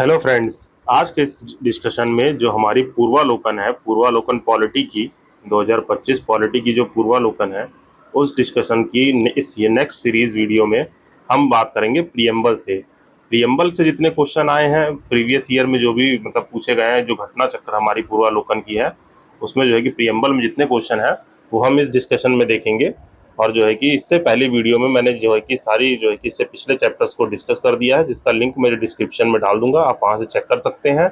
Hello friends. आज के इस डिस्कशन में जो हमारी पूर्वालोकन है, पूर्वालोकन पॉलिटी की 2025 पॉलिटी की जो पूर्वालोकन है, उस डिस्कशन की इस ये नेक्स्ट सीरीज वीडियो में हम बात करेंगे प्रियम्बल से। प्रियम्बल से जितने क्वेश्चन आए हैं प्रीवियस ईयर में, जो भी मतलब पूछे गए हैं, जो घटना चक्र हमारी पूर्वालोकन की है, उसमें जो है कि प्रियम्बल में जितने क्वेश्चन हैं वो हम इस डिस्कशन में देखेंगे। और जो है कि इससे पहले वीडियो में मैंने जो है कि सारी जो है कि इससे पिछले चैप्टर्स को डिस्कस कर दिया है, जिसका लिंक मेरे डिस्क्रिप्शन में डाल दूंगा, आप वहां से चेक कर सकते हैं।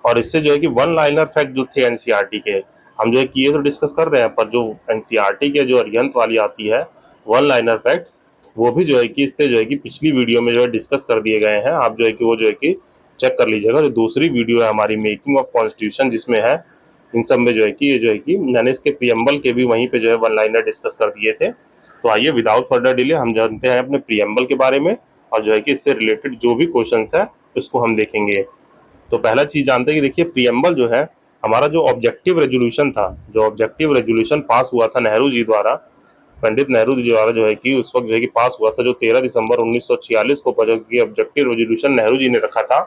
और इससे जो है कि वन लाइनर फैक्ट जो थे एनसीईआरटी के, हम जो है कि ये तो डिस्कस कर रहे हैं, पर जो एनसीईआरटी के जो अरिहंत वाली आती है वन लाइनर फैक्ट्स, वो भी जो है कि इससे जो है कि पिछली वीडियो में जो है डिस्कस कर दिए गए हैं। आप जो है कि वो जो है कि चेक कर लीजिएगा। जो दूसरी वीडियो है हमारी मेकिंग ऑफ कॉन्स्टिट्यूशन, जिसमें है इन सब में जो है कि ये जो है कि मैंने इसके प्रियम्बल के भी वहीं पे जो है वन लाइनर डिस्कस कर दिए थे। तो आइए विदाउट फर्दर डिले हम जानते हैं अपने प्रियम्बल के बारे में, और जो है कि इससे रिलेटेड जो भी क्वेश्चंस है उसको हम देखेंगे। तो पहला चीज जानते हैं कि देखिए प्रियम्बल जो है हमारा जो ऑब्जेक्टिव रेजोल्यूशन था, जो ऑब्जेक्टिव रेजोल्यूशन पास हुआ था नेहरू जी द्वारा, पंडित नेहरू जी द्वारा जो है कि उस वक्त जो है कि पास हुआ था, जो 13 दिसंबर 1946 को जो कि ऑब्जेक्टिव रेजोल्यूशन नेहरू जी ने रखा था,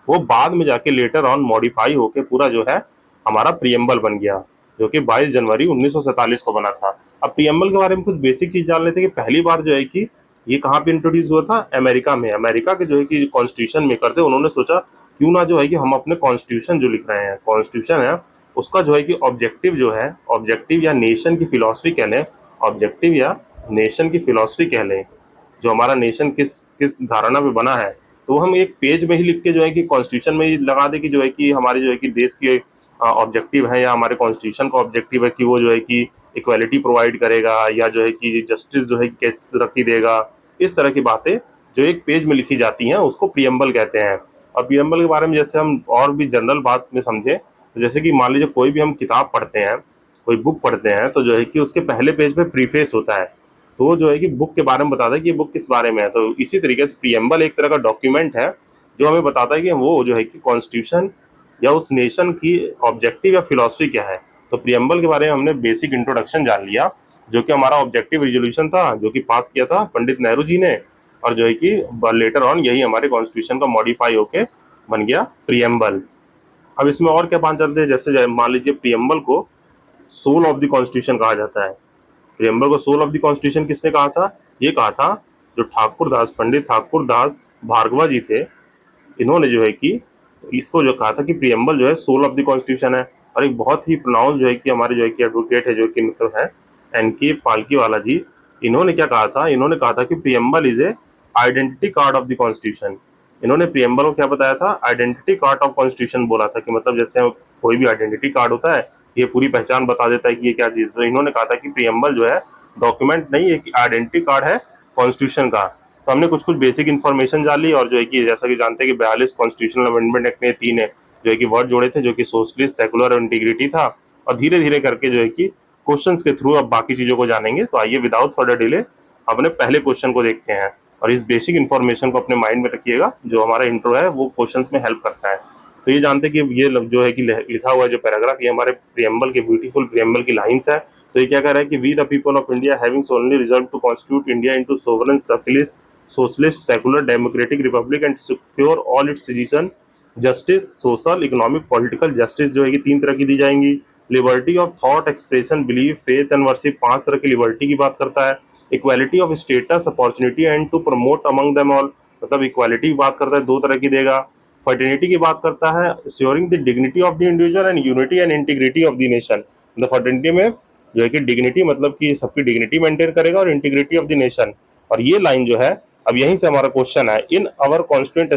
वो बाद में जाके लेटर ऑन मॉडिफाई होके पूरा जो है हमारा प्रियम्बल बन गया, जो कि 22 जनवरी 1947 को बना था। अब प्रियम्बल के बारे में कुछ बेसिक चीज जान लेते हैं कि पहली बार जो है कि ये कहाँ पे इंट्रोड्यूस हुआ था, अमेरिका में। अमेरिका के जो है कि कॉन्स्टिट्यूशन मेकर थे, उन्होंने सोचा क्यों ना जो है कि हम अपने कॉन्स्टिट्यूशन जो लिख रहे हैं, कॉन्स्टिट्यूशन है, उसका जो है कि ऑब्जेक्टिव जो है, ऑब्जेक्टिव या नेशन की फिलॉसफी कह लें, ऑब्जेक्टिव या नेशन की फिलॉसफी कह लें, जो हमारा नेशन किस किस धारणा पे बना है, तो वो हम एक पेज में ही लिख के जो है कि कॉन्स्टिट्यूशन में ही लगा दे कि जो है कि हमारे जो है कि देश के ऑब्जेक्टिव है, या हमारे कॉन्स्टिट्यूशन का ऑब्जेक्टिव है कि वो जो है कि इक्वालिटी प्रोवाइड करेगा, या जो है कि जस्टिस जो है किस तरक्की देगा। इस तरह की बातें जो एक पेज में लिखी जाती हैं उसको प्रियम्बल कहते हैं। और प्रियम्बल के बारे में जैसे हम और भी जनरल बात में समझे, तो जैसे कि मान लीजिए कोई भी हम किताब पढ़ते हैं, कोई बुक पढ़ते हैं, तो जो है कि उसके पहले पेज पे प्रीफेस होता है, तो वो जो है कि बुक के बारे में बताता है कि ये बुक किस बारे में है। तो इसी तरीके से प्रियम्बल एक तरह का डॉक्यूमेंट है जो हमें बताता है कि वो जो है कि कॉन्स्टिट्यूशन या उस नेशन की ऑब्जेक्टिव या फिलॉसफी क्या है। तो प्रियम्बल के बारे में हमने बेसिक इंट्रोडक्शन जान लिया, जो कि हमारा ऑब्जेक्टिव रेजोल्यूशन था, जो कि पास किया था पंडित नेहरू जी ने, और जो है कि लेटर ऑन यही हमारे कॉन्स्टिट्यूशन का मॉडिफाई होके बन गया प्रियम्बल। अब इसमें और क्या बात चलते हैं, जैसे मान लीजिए प्रियम्बल को सोल ऑफ द कॉन्स्टिट्यूशन कहा जाता है। प्रियम्बल को सोल ऑफ द कॉन्स्टिट्यूशन किसने कहा था? ये कहा था जो ठाकुर दास, पंडित ठाकुर दास भार्गवा जी थे, इन्होंने जो है कि इसको जो कहा था कि प्रियम्बल जो है सोल ऑफ द कॉन्स्टिट्यूशन है। और एक बहुत ही प्रोनाउंस जो है कि हमारे जो है कि एडवोकेट है, जो कि मतलब है एनके पालकीवाला जी, इन्होंने क्या कहा था? इन्होंने कहा था कि preamble is a identity card of the constitution. इन्होंने प्रियम्बल को क्या बताया था? आइडेंटिटी कार्ड ऑफ कॉन्स्टिट्यूशन बोला था, कि मतलब जैसे कोई भी आइडेंटिटी कार्ड होता है, ये पूरी पहचान बता देता है कि ये क्या चीज। तो इन्होंने कहा था कि प्रियम्बल जो है डॉक्यूमेंट नहीं, एक आइडेंटिटी कार्ड है कॉन्स्टिट्यूशन का। तो हमने कुछ कुछ बेसिक इन्फॉर्मेशन जान ली, और जो है कि जैसा कि जानते हैं कि 42 कॉन्स्टिट्यूशनल अमेंडमेंट एक्ट में 3 है जो है कि वर्ड जोड़े थे, जो कि सोशलिस्ट, सेकुलर और इंटीग्रिटी था। और धीरे धीरे करके जो है कि क्वेश्चंस के थ्रू अब बाकी चीजों को जानेंगे। तो आइए विदाउट फर्दर डिले अपने पहले क्वेश्चन को देखते हैं, और इस बेसिक इन्फॉर्मेशन को अपने माइंड में रखिएगा, जो हमारा इंट्रो है वो क्वेश्चंस में हेल्प करता है। तो ये जानते हैं कि ये जो है कि लिखा हुआ जो पैराग्राफ, ये हमारे प्रियम्बल के ब्यूटीफुल प्रियम्बल की लाइंस है। तो ये क्या कह रहा है कि we the people of India having solemnly resolve to constitute India into sovereign socialist, secular, democratic republic and secure all its citizen, justice, social, economic, political justice जो है कि 3 तरह की दी जाएंगी। Liberty of thought, expression, belief, faith and worship, 5 तरह की लिबर्टी की बात करता है। Equality of status, opportunity and to promote among them all, मतलब इक्वालिटी की बात करता है, 2 तरह की देगा। फर्टिनिटी की बात करता है, assuring the dignity of the individual and unity and integrity of the nation. The fraternity में जो है कि डिग्निटी मतलब कि सबकी डिग्निटी मेंटेन करेगा, और इंटीग्रिटी ऑफ द नेशन। और ये लाइन जो है, अब यहीं से हमारा क्वेश्चन है, इन अवर कॉन्स्टिट्यूंट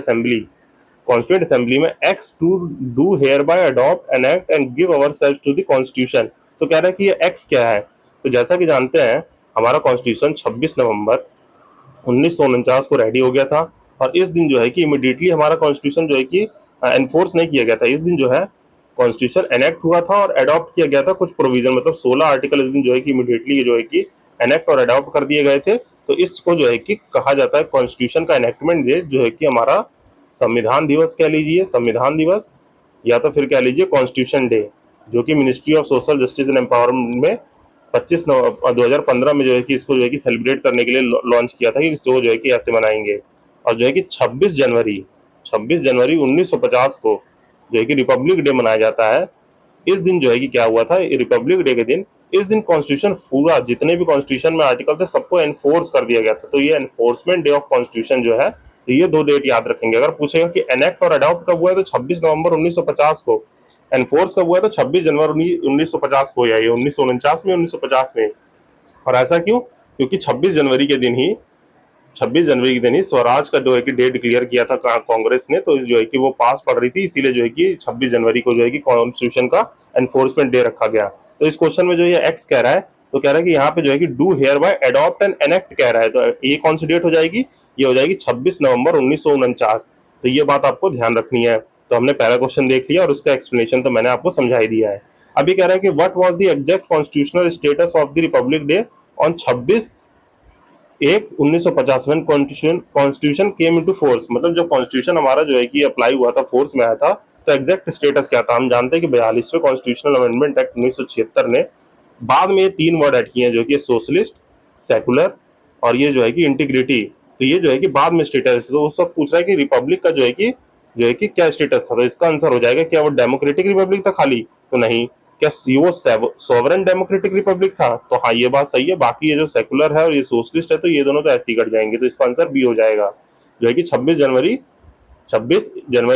असेंबली में ex to do hereby adopt enact and give our self to the constitution. तो कह रहा है कि ये एक्स क्या है? तो जैसा कि जानते हैं हमारा कॉन्स्टिट्यूशन 26 नवंबर 1949 को रेडी हो गया था, और इस दिन जो है कि इमिडिएटली हमारा कॉन्स्टिट्यूशन जो है कि एनफोर्स नहीं किया गया था। इस दिन जो है कॉन्स्टिट्यूशन एनेक्ट हुआ था और अडॉप्ट किया गया था, कुछ प्रोविजन मतलब 16 आर्टिकल इस दिन जो है कि इमिडिएटली जो है कि एनेक्ट और अडॉप्ट कर दिए गए थे। तो इसको जो है कि कहा जाता है कॉन्स्टिट्यूशन का एनेक्टमेंट डे, जो है कि हमारा संविधान दिवस कह लीजिए, संविधान दिवस, या तो फिर कह लीजिए कॉन्स्टिट्यूशन डे, जो कि ministry of social justice and empowerment में 25 नवंबर 2015 में जो है कि इसको जो है कि सेलिब्रेट करने के लिए लॉन्च किया था कि इसको जो है कि ऐसे मनाएंगे। और जो है कि 26 जनवरी 1950 को जो है कि रिपब्लिक डे मनाया जाता है। इस दिन जो है कि क्या हुआ था, रिपब्लिक डे के दिन इस दिन कॉन्स्टिट्यूशन पूरा जितने भी कॉन्स्टिट्यूशन में आर्टिकल थे सबको एनफोर्स कर दिया गया था। तो ये एनफोर्समेंट डे ऑफ कॉन्स्टिट्यूशन जो है, तो ये दो डेट याद रखेंगे। अगर पूछेगा कि एनेक्ट और अडॉप्ट कब हुआ है, तो 26 नवंबर 1950 को। एनफोर्स कब हुआ है, तो 26 जनवरी 1950 को, या ये 1949 में, 1950 में। और ऐसा क्यों? क्योंकि 26 जनवरी के दिन ही स्वराज का जो है कि डे डिक्लेयर किया था कांग्रेस ने, तो जो है कि वो पास पड़ रही थी, इसीलिए जो है कि 26 जनवरी को जो है कि कॉन्स्टिट्यूशन का एनफोर्समेंट डे रखा गया। तो इस क्वेश्चन में जो ये एक्स कह रहा है, तो कह रहा है कि यहाँ पे जो है कि do hereby adopt and enact कह रहा है, तो ये कौन सी डेट हो जाएगी, ये हो जाएगी 26 नवंबर 1949। तो ये बात आपको ध्यान रखनी है। तो हमने पहला क्वेश्चन देख लिया और उसका एक्सप्लेनेशन तो मैंने आपको समझा ही दिया है। अभी कह रहा है कि what was the exact constitutional status of the Republic day on 26/1/1950 में कॉन्स्टिट्यूशन केम इनटू फोर्स। मतलब जब कॉन्स्टिट्यूशन हमारा जो है कि अप्लाई हुआ था, फोर्स में आया था, तो एग्जैक्ट स्टेटस क्या था? हम जानते हैं कि 42वें कॉन्स्टिट्यूशनल अमेंडमेंट एक्ट 1976 ने बाद में ये 3 वर्ड ऐड किए हैं, जो कि सोशलिस्ट, सेकुलर और ये जो है कि इंटीग्रिटी। तो ये जो है कि बाद में स्टेटस, तो वो सब पूछ रहा है कि रिपब्लिक का जो है कि क्या स्टेटस था। तो इसका आंसर हो जाएगा, क्या वो डेमोक्रेटिक रिपब्लिक था खाली? तो नहीं। क्या वो सोवरेन डेमोक्रेटिक रिपब्लिक था? तो हाँ, ये बात सही है। बाकी ये जो सेकुलर है और ये सोशलिस्ट है, तो ये दोनों तो ऐसे ही कट जाएंगे। तो इसका आंसर बी हो जाएगा, जो है कि 26 जनवरी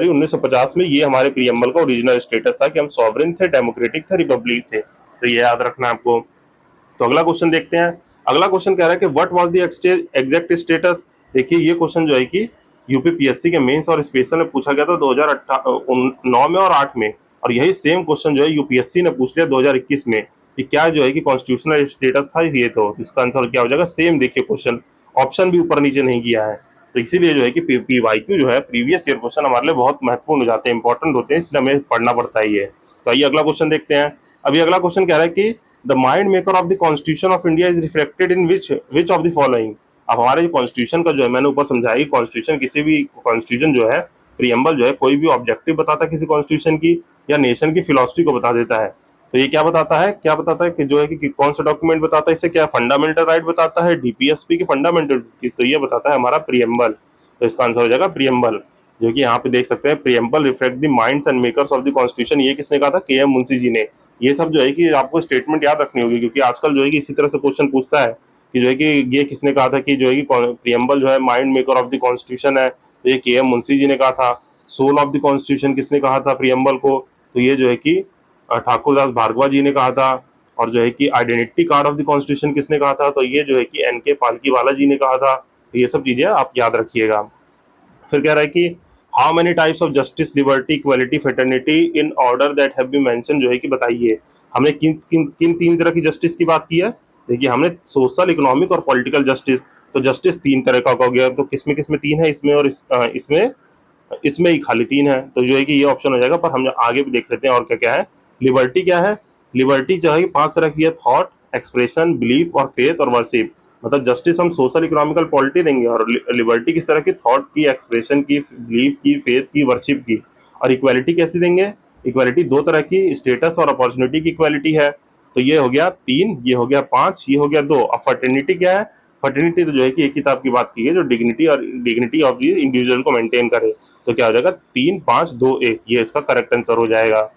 1950 में ये हमारे प्रीएम्बल का ओरिजिनल स्टेटस था कि हम सॉवरेन थे, डेमोक्रेटिक थे, रिपब्लिक थे। तो ये याद रखना है आपको। तो अगला क्वेश्चन देखते हैं। अगला क्वेश्चन कह रहा है कि what was the exact status. देखिए ये क्वेश्चन जो है कि यूपीपीएससी के मेंस और स्पेशल में पूछा गया था 2009 में और 8 में, और यही सेम क्वेश्चन जो है यूपीएससी ने पूछ लिया 2021 में कि क्या जो है कि कॉन्स्टिट्यूशनल स्टेटस था ये। तो इसका आंसर क्या हो जाएगा? सेम। देखिए क्वेश्चन ऑप्शन भी ऊपर नीचे नहीं किया है, तो इसीलिए जो है कि पीवाईक्यू जो है प्रीवियस ईयर क्वेश्चन हमारे लिए बहुत महत्वपूर्ण हो जाते हैं, इंपॉर्टेंट होते हैं, इसलिए हमें पढ़ना पड़ता है ये। तो आइए अगला क्वेश्चन देखते हैं। अभी अगला क्वेश्चन कह रहा है कि the mind maker of the constitution of India is reflected in which of the following. अब हमारे जो कॉन्स्टिट्यूशन का जो है, मैंने ऊपर समझाया कि कॉन्स्टिट्यूशन किसी भी कॉन्स्टिट्यूशन जो है, प्रीएम्बल जो है, कोई भी ऑब्जेक्टिव बताता है किसी कॉन्स्टिट्यूशन की या नेशन की फिलॉसफी को बता देता है। तो ये क्या बताता है, कि जो है कि कौन सा डॉक्यूमेंट बताता है, इसे क्या फंडामेंटल राइट बताता है, डीपीएसपी की फंडामेंटल, तो ये बताता है हमारा प्रीएम्बल। तो इसका आंसर हो जाएगा प्रीएम्बल, जो कि यहाँ पे देख सकते हैं, preamble reflect the minds and makers of the constitution. ये किसने कहा था? के एम मुंशी जी ने। ये सब जो है कि आपको स्टेटमेंट याद रखनी होगी, क्योंकि आजकल जो है कि इसी तरह से क्वेश्चन पूछता है कि जो है कि ये किसने कहा था कि जो है कि प्रीएम्बल जो है mind maker of the constitution है, तो ये के एम मुंशी जी ने कहा था। सोल ऑफ द कॉन्स्टिट्यूशन किसने कहा था प्रीएम्बल को? तो ये जो है कि ठाकुरदास भार्गवा जी ने कहा था। और जो है कि identity card of the constitution किसने कहा था? तो ये जो है कि एन के पालकीवाला जी ने कहा था। तो ये सब चीजें आप याद रखिएगा। फिर कह रहा है कि how many types of justice, liberty, equality, fraternity in order that have been mention, जो है कि बताइए हमने किन किन किन 3 तरह की जस्टिस की बात की है। देखिए हमने सोशल, इकोनॉमिक और पॉलिटिकल जस्टिस। तो जस्टिस 3 तरह का हो गया। तो किसमें किसमें 3 है? इसमें और इसमें ही खाली 3 है। तो जो है कि ये ऑप्शन हो जाएगा। पर हम आगे भी देख लेते हैं और क्या क्या है। लिबर्टी क्या है? लिबर्टी जो है कि 5 तरह की है, थॉट, एक्सप्रेशन, बिलीफ और फेथ और वर्शिप। मतलब जस्टिस हम सोशल, इकोनॉमिकल, पॉलिटी देंगे, और लिबर्टी किस तरह की? थॉट की, एक्सप्रेशन की, बिलीफ की, फेथ की, वर्शिप की। और इक्वालिटी कैसी देंगे? इक्वालिटी 2 तरह की, स्टेटस और अपॉर्चुनिटी की इक्वालिटी है। तो ये हो गया 3, ये हो गया 5, ये हो गया 2। अब फर्टिनिटी क्या है? फर्टिनिटी तो जो है कि एक किताब की बात की है, जो डिग्निटी ऑफ द इंडिविजुअल को मेंटेन करे। तो क्या हो जाएगा? 3, 5, 2, 1, ये इसका करेक्ट आंसर हो जाएगा।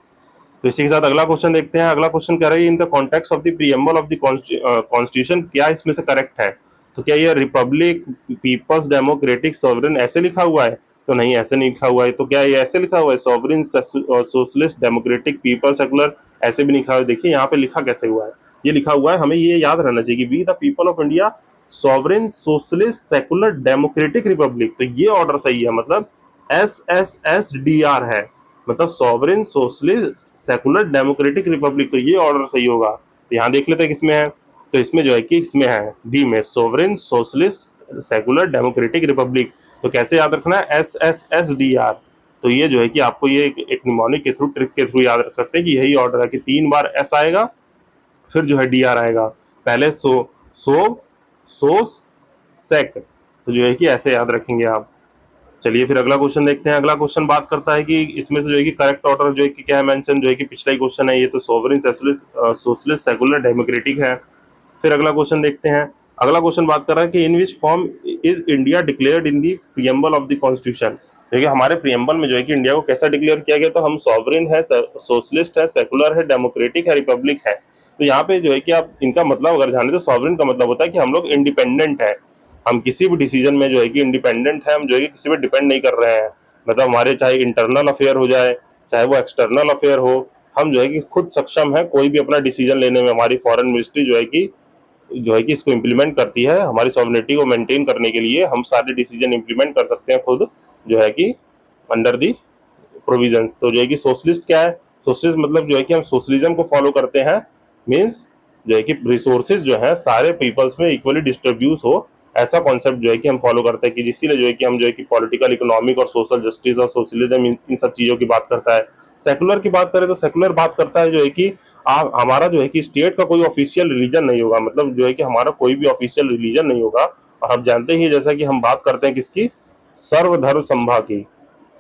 तो इसी के साथ अगला क्वेश्चन देखते हैं। अगला क्वेश्चन कह रहा है in the context of the preamble of the constitution, क्या इसमें से करेक्ट है? तो क्या ये रिपब्लिक, पीपल्स डेमोक्रेटिक, सॉवरेन ऐसे लिखा हुआ है? तो नहीं, ऐसे नहीं लिखा हुआ है। तो क्या ये ऐसे लिखा हुआ है? Sovereign, socialist, democratic, people, secular, ऐसे भी लिखा हुआ है। देखिए यहाँ पे लिखा कैसे हुआ है। ये लिखा हुआ है, हमें ये याद रहना चाहिए, we the people of India sovereign, socialist, secular, democratic republic. तो ये ऑर्डर सही है, मतलब SSSDR है, मतलब sovereign, socialist, secular, democratic republic. तो ये ऑर्डर सही होगा। तो यहाँ देख लेते हैं किसमें है। तो इसमें जो है कि इसमें है डी में, sovereign, socialist, secular, democratic republic. तो कैसे याद रखना है? SSSDR। तो ये जो है कि आपको ये एक निमोनिक के थ्रू, ट्रिक के थ्रू याद रख सकते हैं कि यही ऑर्डर है कि 3 बार एस आएगा, फिर जो है DR आएगा, पहले सोस, सेक। तो जो है कि ऐसे याद रखेंगे आप। चलिए फिर अगला क्वेश्चन देखते हैं। अगला क्वेश्चन बात करता है कि इसमें से जो है कि करेक्ट ऑर्डर जो है कि क्या है मेंशन, जो है कि पिछला ही क्वेश्चन है ये, तो सोवरेन, सोशलिस्ट, सेकुलर, डेमोक्रेटिक है। फिर अगला क्वेश्चन देखते हैं। अगला क्वेश्चन बात कर रहा है कि in which form is India declared in the preamble of the constitution. देखिए हमारे प्रियम्बल में जो है कि इंडिया को कैसा डिक्लेयर किया गया, तो हम सॉवरेन है, सोशलिस्ट है, सेकुलर है, डेमोक्रेटिक है, रिपब्लिक है। तो यहाँ पे जो है कि आप इनका मतलब अगर जाने तो सॉवरेन का मतलब होता है कि हम लोग इंडिपेंडेंट है, हम किसी भी डिसीजन में जो है कि इंडिपेंडेंट है, हम जो है कि किसी पे डिपेंड नहीं कर रहे हैं। मतलब हमारे चाहे इंटरनल अफेयर हो जाए, चाहे वो एक्सटर्नल अफेयर हो, हम जो है कि खुद सक्षम है कोई भी अपना डिसीजन लेने में। हमारी फॉरेन मिनिस्ट्री जो है कि इसको इम्प्लीमेंट करती है, हमारी सॉवरेनिटी को मेंटेन करने के लिए हम सारे डिसीजन इम्प्लीमेंट कर सकते हैं खुद, जो है कि अंडर दी प्रोविजंस। तो जो है कि सोशलिस्ट क्या है, सोशलिस्ट मतलब जो है कि हम सोशलिज्म को फॉलो करते हैं, मीन्स जो है कि रिसोर्सेज जो है सारे पीपल्स में इक्वली डिस्ट्रीब्यूट हो, ऐसा कॉन्सेप्ट जो है कि हम फॉलो करते हैं, कि जिससे जो है कि हम जो है कि पॉलिटिकल, इकोनॉमिक और सोशल जस्टिस और सोशलिज्म इन सब चीज़ों की बात करता है। सेकुलर की बात करें तो सेकुलर बात करता है जो है कि हमारा जो है कि स्टेट का कोई ऑफिशियल रिलीजन नहीं होगा, मतलब जो है कि हमारा कोई भी ऑफिशियल रिलीजन नहीं होगा। और आप जानते ही जैसा कि हम बात करते हैं किसकी, सर्वधर्म संभा की,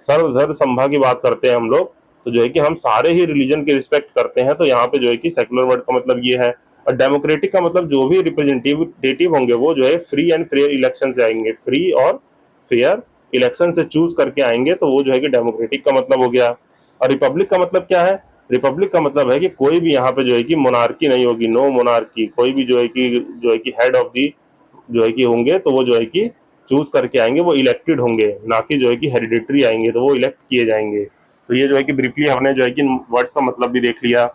सर्वधर्म संभा की बात करते हैं हम लोग। तो जो है कि हम सारे ही रिलीजन की रिस्पेक्ट करते हैं, तो यहाँ पे जो है कि सेकुलर वर्ड का मतलब ये है। और डेमोक्रेटिक का मतलब जो भी रिप्रेजेंटेटिव होंगे वो जो है फ्री एंड फेयर इलेक्शन से आएंगे, फ्री और फेयर इलेक्शन से चूज करके आएंगे, तो वो जो है कि डेमोक्रेटिक का मतलब हो गया। और रिपब्लिक का मतलब क्या है, रिपब्लिक का मतलब है कि कोई भी यहाँ पे जो है कि मोनार्की नहीं होगी, नो मोनार्की, कोई भी जो है कि हेड ऑफ दी जो है कि होंगे, तो वो जो है कि चूज करके आएंगे, वो इलेक्टेड होंगे, ना कि जो है कि हेरिडिटरी आएंगे, तो वो इलेक्ट किए जाएंगे। तो ये जो है कि ब्रीफली हमने जो है कि वर्ड्स का मतलब भी देख लिया।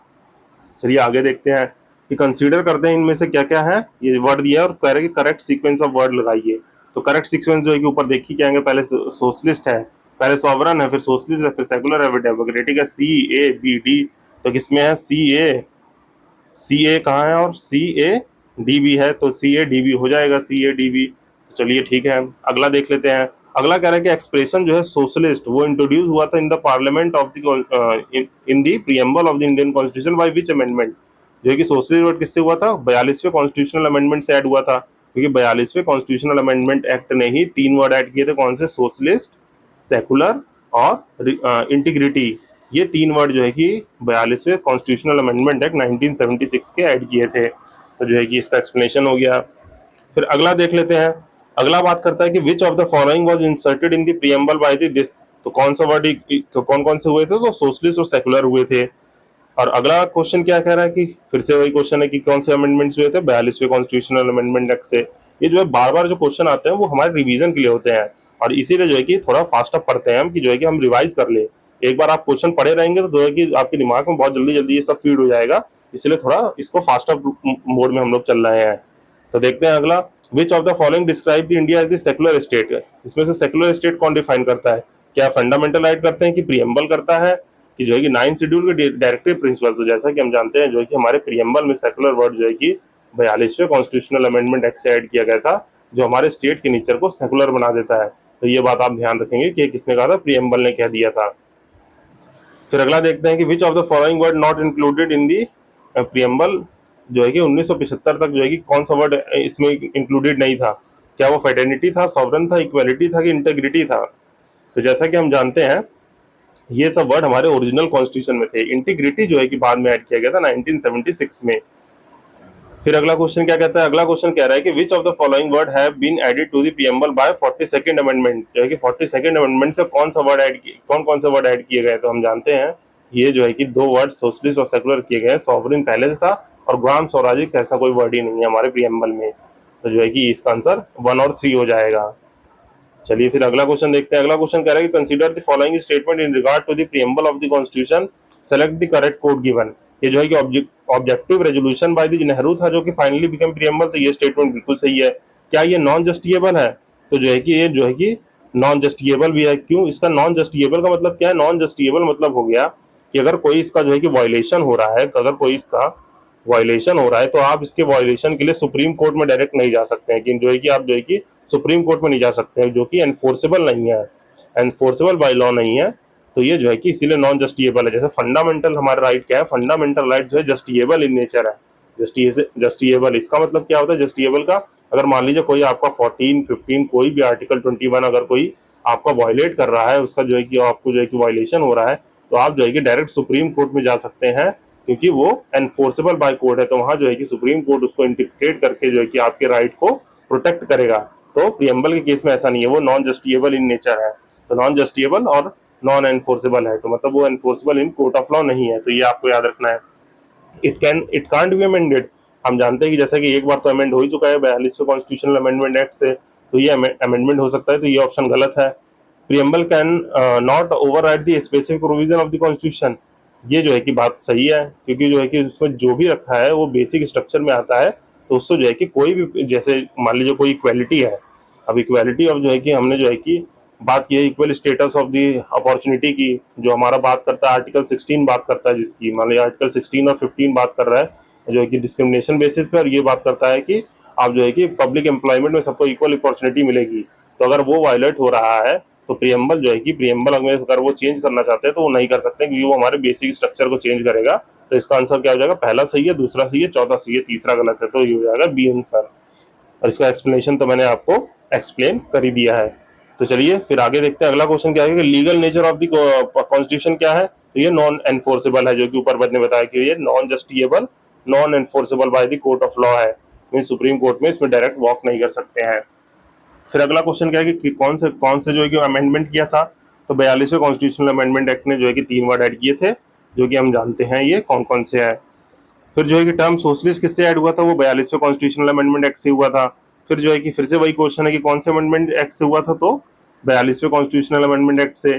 चलिए आगे देखते हैं कि कंसीडर करते हैं इनमें से क्या क्या है। ये वर्ड दिया है और कह रहे हैं कि करेक्ट सीक्वेंस ऑफ वर्ड लगाइए। तो करेक्ट सीक्वेंस जो है कि ऊपर देखिए क्या आएंगे, पहले सोशलिस्ट है, पहले सॉवरन है, फिर सोशलिस्ट है, फिर सेकुलर है, फिर डेमोक्रेटिक है, CABD। तो किसमें है सी ए कहाँ है, और CADB है, तो CADB हो जाएगा, CADB। तो चलिए ठीक है, अगला देख लेते हैं। अगला कह रहा है कि एक्सप्रेशन जो है सोशलिस्ट वो इंट्रोड्यूस हुआ था in the parliament of the in the preamble of the Indian constitution by which amendment. जो है कि सोशलिस्ट वर्ड किससे हुआ था, 42वें कॉन्स्टिट्यूशनल अमेंडमेंट से ऐड हुआ था, क्योंकि 42वें कॉन्स्टिट्यूशनल अमेंडमेंट एक्ट ने ही 3 वर्ड ऐड किए थे, कौन से, सोशलिस्ट, सेकुलर और इंटीग्रिटी। ये 3 वर्ड जो है कि 42वें कॉन्स्टिट्यूशनल अमेंडमेंट एक्ट 1976 के ऐड किए थे। तो जो है कि इसका एक्सप्लेनेशन हो गया। फिर अगला देख लेते हैं। अगला बात करता है कि which of the following was inserted in the preamble by the this. तो कौन सा वर्ड, कौन कौन से हुए थे, तो सोशलिस्ट और सेकुलर हुए थे। और अगला क्वेश्चन क्या कह रहा है कि फिर से वही क्वेश्चन है कि कौन से अमेंडमेंट्स हुए थे 42वें कॉन्स्टिट्यूशनल अमेंडमेंट एक्ट से। ये जो है बार बार जो क्वेश्चन आते हैं वो हमारे रिवीजन के लिए होते हैं, और इसीलिए जो है कि थोड़ा फास्ट अप पढ़ते हैं हम, कि जो है कि हम रिवाइज कर ले। एक बार आप क्वेश्चन पढ़े रहेंगे तो जो है कि आपके दिमाग में बहुत जल्दी जल्दी ये सब फीड हो जाएगा, इसलिए थोड़ा इसको फास्ट अप मोड में हम लोग चल रहे हैं। तो देखते हैं अगला, which of the following describe the India as the secular state. इसमें से सेकुलर स्टेट कौन डिफाइन करता है, क्या फंडामेंटल राइट करते हैं कि प्रीएम्बल करता है, कि जो है कि 9 शेड्यूल के डायरेक्टिव प्रिंसिपल। तो जैसा कि हम जानते हैं जो है कि हमारे प्रीएम्बल में सेकुलर वर्ड जो है कि 42वें कॉन्स्टिट्यूशनल अमेंडमेंट एक्ट से ऐड किया गया था, जो हमारे स्टेट के नेचर को सेकुलर बना देता है। तो ये बात आप ध्यान रखेंगे कि किसने कहा था, प्रीएम्बल ने कह दिया था। फिर अगला देखते हैं कि which of the following word not included in the preamble. जो है कि 1975 तक जो है कि कौन सा वर्ड इसमें इंक्लूडेड नहीं था, क्या वो फेटर्निटी था, सॉवरन था, इक्वलिटी था, कि इंटेग्रिटी था। तो जैसा कि हम जानते हैं ये सब वर्ड हमारे ओरिजिनल कॉन्स्टिट्यूशन में थे। इंटीग्रिटी जो है कि बाद में ऐड किया गया था 1976 में। फिर अगला क्वेश्चन क्या कहता है, अगला क्वेश्चन कह रहा है कि which of the following word have been added to the preamble by 42nd amendment. जो है कि 42nd अमेंडमेंट से कौन सा वर्ड ऐड, कौन कौन से वर्ड ऐड किए गए। तो हम जानते हैं ये जो है कि 2 वर्ड सोशलिस्ट और सेकुलर किए गए हैं, सॉवरेन पहले से था, और ग्राम स्वराजिक ऐसा कोई वर्ड ही नहीं है हमारे प्रीएम्बल में। तो जो है कि इसका आंसर 1 और 3 हो जाएगा। चलिए फिर अगला क्वेश्चन देखते हैं। अगला क्वेश्चन कह रहा है कि consider the following statement in regard to the preamble of the constitution, select the correct code given. ये जो है कि objective resolution by the Nehru था जो कि फाइनली बिकम प्रीएम्बल। तो ये स्टेटमेंट बिल्कुल सही है। क्या ये नॉन जस्टिएबल है, तो जो है कि ये जो है कि नॉन जस्टिएबल भी है। क्यों, इसका नॉन जस्टिएबल का मतलब क्या है, नॉन जस्टिएबल मतलब हो गया कि अगर कोई इसका जो है कि वायलेशन हो रहा है, अगर कोई इसका वायलेशन हो रहा है, तो आप इसके वायलेशन के लिए सुप्रीम कोर्ट में डायरेक्ट नहीं जा सकते हैं, कि जो है कि आप जो है कि सुप्रीम कोर्ट में नहीं जा सकते हैं, जो कि एनफोर्सेबल नहीं है, एनफोर्सेबल बाय लॉ नहीं है। तो ये जो है कि इसीलिए नॉन जस्टिएबल है। जैसे फंडामेंटल हमारा राइट क्या है, फंडामेंटल राइट जो है जस्टिएबल इन नेचर है। जस्टिएबल इसका मतलब क्या होता है, जस्टिएबल का, अगर मान लीजिए कोई आपका 14, 15 कोई भी आर्टिकल 21 अगर कोई आपका वायलेट कर रहा है, उसका जो है कि आपको जो है कि वायलेशन हो रहा है, तो आप जो है कि डायरेक्ट सुप्रीम कोर्ट में जा सकते हैं, क्योंकि वो एनफोर्सेबल बाय कोर्ट है। तो वहां जो है कि सुप्रीम कोर्ट उसको इंटरप्रेट करके जो है कि आपके राइट को प्रोटेक्ट करेगा। तो प्रीएम्बल के केस में ऐसा नहीं है, वो नॉन जस्टिएबल इन नेचर है। तो नॉन जस्टिएबल और नॉन एनफोर्सेबल है, तो मतलब वो enforceable in court of law नहीं है, तो ये आपको याद रखना है। इट कांट बी अमेंडेड, हम जानते हैं कि जैसा कि एक बार तो अमेंड हो ही चुका है 42वें कॉन्स्टिट्यूशनल अमेंडमेंट एक्ट से, तो ये अमेंडमेंट हो सकता है, तो ये ऑप्शन गलत है। Preamble can not override the specific provision of the constitution, ये जो है कि बात सही है, क्योंकि जो है कि उसमें जो भी रखा है वो बेसिक स्ट्रक्चर में आता है, तो उससे जो है कि कोई भी, जैसे मान लीजिए कोई इक्वेलिटी है, अब इक्वेलिटी ऑफ जो है कि हमने जो है कि बात की है equal status of the opportunity की, जो हमारा बात करता है आर्टिकल 16 बात करता है, जिसकी मान लीजिए आर्टिकल 16 और 15 बात कर रहा है जो है कि डिस्क्रिमिनेशन बेसिस पे, और ये बात करता है कि आप जो है कि पब्लिक एम्प्लॉयमेंट में सबको इक्वल अपॉर्चुनिटी मिलेगी, तो अगर वो वायलेट हो रहा है तो प्रियम्बल जो है कि प्रियम्बल अगर वो चेंज करना चाहते हैं तो वो नहीं कर सकते, क्योंकि वो हमारे बेसिक स्ट्रक्चर को चेंज करेगा। तो इसका आंसर क्या हो जाएगा, पहला सही है, दूसरा सही है, चौथा सही है, तीसरा गलत है, तो ये हो जाएगा बी आंसर। और इसका एक्सप्लेनेशन तो मैंने आपको एक्सप्लेन कर ही दिया है। तो चलिए फिर आगे देखते हैं, अगला क्वेश्चन क्या है कि legal nature of the constitution क्या है, तो ये नॉन एनफोर्सेबल है, जो कि ऊपर ने बताया कि ये non justiciable, non enforceable by the court of law है, मीन सुप्रीम कोर्ट में इसमें डायरेक्ट वॉक नहीं कर सकते हैं। फिर अगला क्वेश्चन क्या है कि कौन से जो है कि अमेंडमेंट किया था, तो 42वें कॉन्स्टिट्यूशनल अमेंडमेंट एक्ट ने जो है कि 3 वर्ड ऐड किए थे, जो कि हम जानते हैं ये कौन कौन से हैं। फिर जो है कि टर्म सोशलिस्ट किससे ऐड हुआ था, वो 42वें कॉन्स्टिट्यूशनल अमेंडमेंट एक्ट से हुआ था। फिर जो है कि फिर से वही क्वेश्चन है कि कौन से अमेंडमेंट एक्ट से हुआ था, तो 42वें कॉन्स्टिट्यूशनल अमेंडमेंट एक्ट से।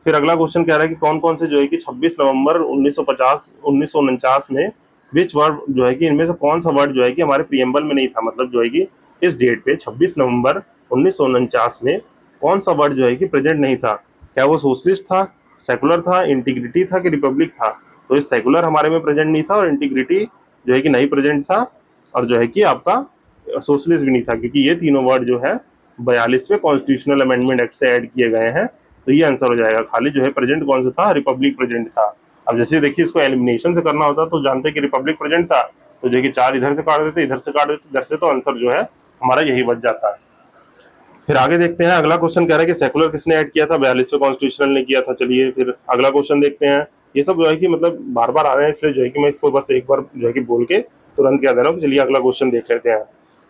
फिर अगला क्वेश्चन कह रहा है कि कौन कौन से जो है कि 26 नवंबर 1949 में विच वर्ड जो है कि इनमें से कौन सा वर्ड जो है कि हमारे प्रियम्बल में नहीं था, मतलब जो है कि इस डेट पे 26 नवंबर 1949 में कौन सा वर्ड जो है कि प्रेजेंट नहीं था, क्या वो सोशलिस्ट था, सेकुलर था, इंटीग्रिटी था कि रिपब्लिक था। तो इस सेकुलर हमारे में प्रेजेंट नहीं था, और इंटीग्रिटी जो है कि नहीं प्रेजेंट था, और जो है कि आपका सोशलिस्ट भी नहीं था, क्योंकि ये तीनों वर्ड जो है 42वें कॉन्स्टिट्यूशनल अमेंडमेंट एक्ट से ऐड किए गए हैं, तो ये आंसर हो जाएगा। खाली जो है प्रेजेंट कौन सा था, रिपब्लिक प्रेजेंट था। अब जैसे देखिए इसको एलिमिनेशन से करना होता तो जानते कि रिपब्लिक प्रेजेंट था, तो जो है कि 4 इधर से काट देते, इधर से काट देते, इधर से, तो आंसर जो है हमारा यही बच जाता है। फिर आगे देखते हैं, अगला क्वेश्चन कह रहा है कि सेकुलर किसने ऐड किया था, 42वें कॉन्स्टिट्यूशनल ने किया था। चलिए फिर अगला क्वेश्चन देखते हैं। ये सब जो है कि मतलब बार बार आ रहे हैं, इसलिए जो है कि मैं इसको बस एक बार जो है कि बोल के तुरंत क्या दे रहा हूँ कि चलिए अगला क्वेश्चन देख लेते हैं।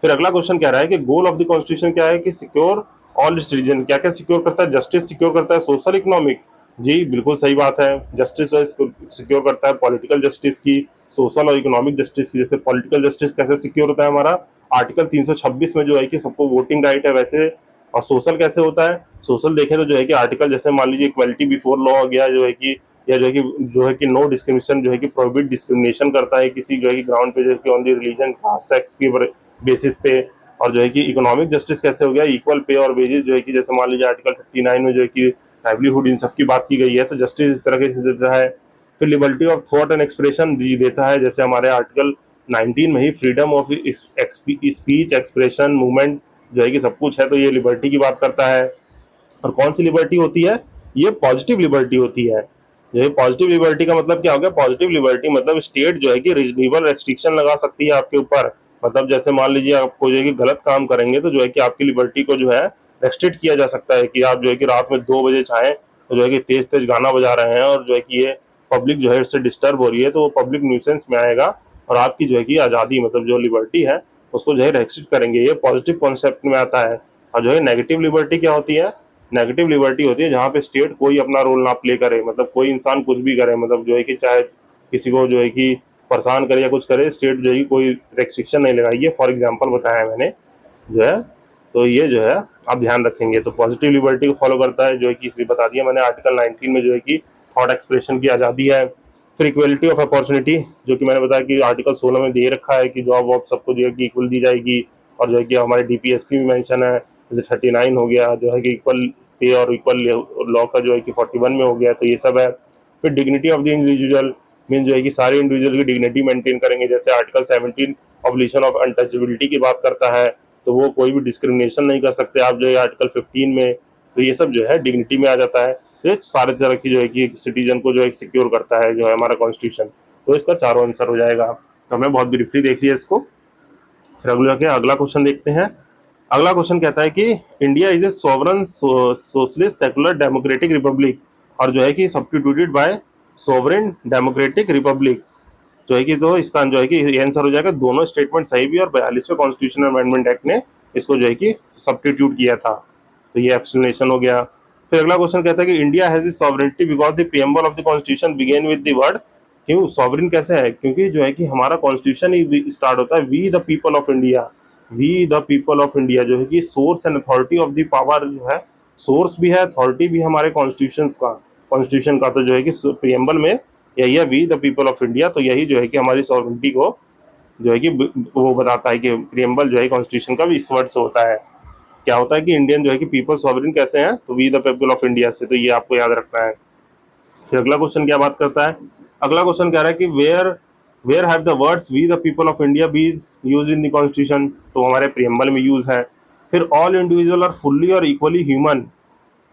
फिर अगला क्वेश्चन कह रहा है कि गोल ऑफ द कॉन्स्टिट्यूशन क्या है, कि सिक्योर ऑल सिटीजन, क्या क्या सिक्योर करता है, जस्टिस सिक्योर करता है, सोशल इकोनॉमिक, जी बिल्कुल सही बात है, जस्टिस सिक्योर करता है, पॉलिटिकल जस्टिस की, सोशल और इकोनॉमिक जस्टिस की। जैसे पॉलिटिकल जस्टिस कैसे सिक्योर होता है हमारा, आर्टिकल 326 में जो है कि सबको वोटिंग राइट है वैसे। और सोशल कैसे होता है, सोशल देखें तो जो है कि आर्टिकल जैसे मान लीजिए इक्वलिटी बिफोर लॉ हो गया, जो है कि या जो है कि नो डिस्क्रिमिनेशन, जो है कि प्रोहिबिट डिस्क्रिमिनेशन करता है किसी जो है कि ग्राउंड पे, जो है कि on the religion, caste, sex की बेसिस पे। और जो है कि इकोनॉमिक जस्टिस कैसे हो गया, इक्वल पे और वेजेस, जो है कि जैसे मान लीजिए आर्टिकल 59 में जो है कि लाइवलीहुड इन सब की बात की गई है, तो जस्टिस इस तरह से देता है। फिर liberty of thought and expression देता है, जैसे हमारे आर्टिकल 19 में ही freedom of speech, expression, movement जो है कि सब कुछ है, तो ये लिबर्टी की बात करता है। और कौन सी लिबर्टी होती है, ये पॉजिटिव लिबर्टी होती है। ये पॉजिटिव लिबर्टी का मतलब क्या हो गया, पॉजिटिव लिबर्टी मतलब स्टेट जो है कि रीजनेबल रेस्ट्रिक्शन लगा सकती है आपके ऊपर, मतलब जैसे मान लीजिए आपको जो है कि गलत काम करेंगे तो जो है कि आपकी लिबर्टी को जो है रेस्ट्रिक्ट किया जा सकता है, कि आप जो है कि रात में 2 बजे चाहें तो जो है कि तेज तेज गाना बजा रहे हैं, और जो है कि ये पब्लिक जो है इससे डिस्टर्ब हो रही है, तो वो पब्लिक न्यूसेंस में आएगा, और आपकी जो है कि आज़ादी, मतलब जो लिबर्टी है उसको जो है रेस्ट्रिक्ट करेंगे, ये पॉजिटिव कॉन्सेप्ट में आता है। और जो है नेगेटिव लिबर्टी क्या होती है, नेगेटिव लिबर्टी होती है जहाँ पे स्टेट कोई अपना रोल ना प्ले करे, मतलब कोई इंसान कुछ भी करे, मतलब जो है कि चाहे किसी को जो है कि परेशान करे या कुछ करे, स्टेट जो है कि कोई रेस्ट्रिक्शन नहीं लगाई है। फॉर एग्जांपल बताया है मैंने जो है, तो ये जो है आप ध्यान रखेंगे, तो पॉजिटिव लिबर्टी को फॉलो करता है, जो है कि इसे बता दिया मैंने, आर्टिकल 19 में जो है कि थॉट एक्सप्रेशन की आज़ादी है। फिर इक्वलिटी ऑफ अपॉर्चुनिटी, जो कि मैंने बताया कि आर्टिकल 16 में दे रखा है कि जॉब वॉब सबको जो है कि इक्वल दी जाएगी, और जो है कि हमारे डीपीएसपी में मेंशन है, जैसे 39 हो गया जो है कि इक्वल पे और इक्वल लॉ का जो है कि 41 में हो गया, तो ये सब है। फिर dignity of the individual, mean जो है कि सारे इंडिविजुअल की डिग्निटी मेंटेन करेंगे, जैसे आर्टिकल 17 ऑब्लिशन ऑफ अनटचेबिलिटी की बात करता है, तो वो कोई भी डिस्क्रिमिनेशन नहीं कर सकते आप जो है आर्टिकल 15 में, तो ये सब जो है डिग्निटी में आ जाता है। तो ये सारे तरह की जो है कि सिटीजन को जो है सिक्योर करता है जो है हमारा कॉन्स्टिट्यूशन, तो इसका चारों आंसर हो जाएगा। तो हमने बहुत ब्रीफली देख लिया इसको। फिर अगला क्वेश्चन देखते हैं। अगला क्वेश्चन कहता है कि India is a sovereign socialist secular democratic republic, और जो है कि substituted by sovereign democratic republic, जो है कि तो इसका जो है कि ये आंसर हो जाएगा। दोनों स्टेटमेंट सही भी, और 42वें कॉन्स्टिट्यूशनल अमेंडमेंट एक्ट ने इसको जो है कि सब्स्टिट्यूट किया था, तो ये एक्सप्लेनेशन हो गया। फिर अगला क्वेश्चन कहता है कि India has the sovereignty because the preamble of the constitution begin with the word, क्यों सॉवरेन कैसे है, क्योंकि जो है कि हमारा कॉन्स्टिट्यूशन ही स्टार्ट होता है we the people of India, we the people of India, जो है कि source and authority of the power जो है, सोर्स भी है अथॉरिटी भी है हमारे कॉन्स्टिट्यूशन का, तो जो है कि प्रीएम्बल में यही है we the people of India, तो यही जो है कि हमारी सॉवरेनिटी को जो है कि वो बताता है कि प्रीएम्बल जो है कॉन्स्टिट्यूशन का भी इस वर्ड से होता है। क्या होता है कि इंडियन जो है कि पीपल सॉवरेन कैसे हैं, तो we the people of India से, तो ये आपको याद रखना है। फिर अगला क्वेश्चन क्या बात करता है, अगला क्वेश्चन कह रहा है कि where where have the words we the people of India been use in the constitution, तो हमारे प्रीएम्बल में यूज है। फिर ऑल इंडिविजुअल आर फुल्ली और equally human,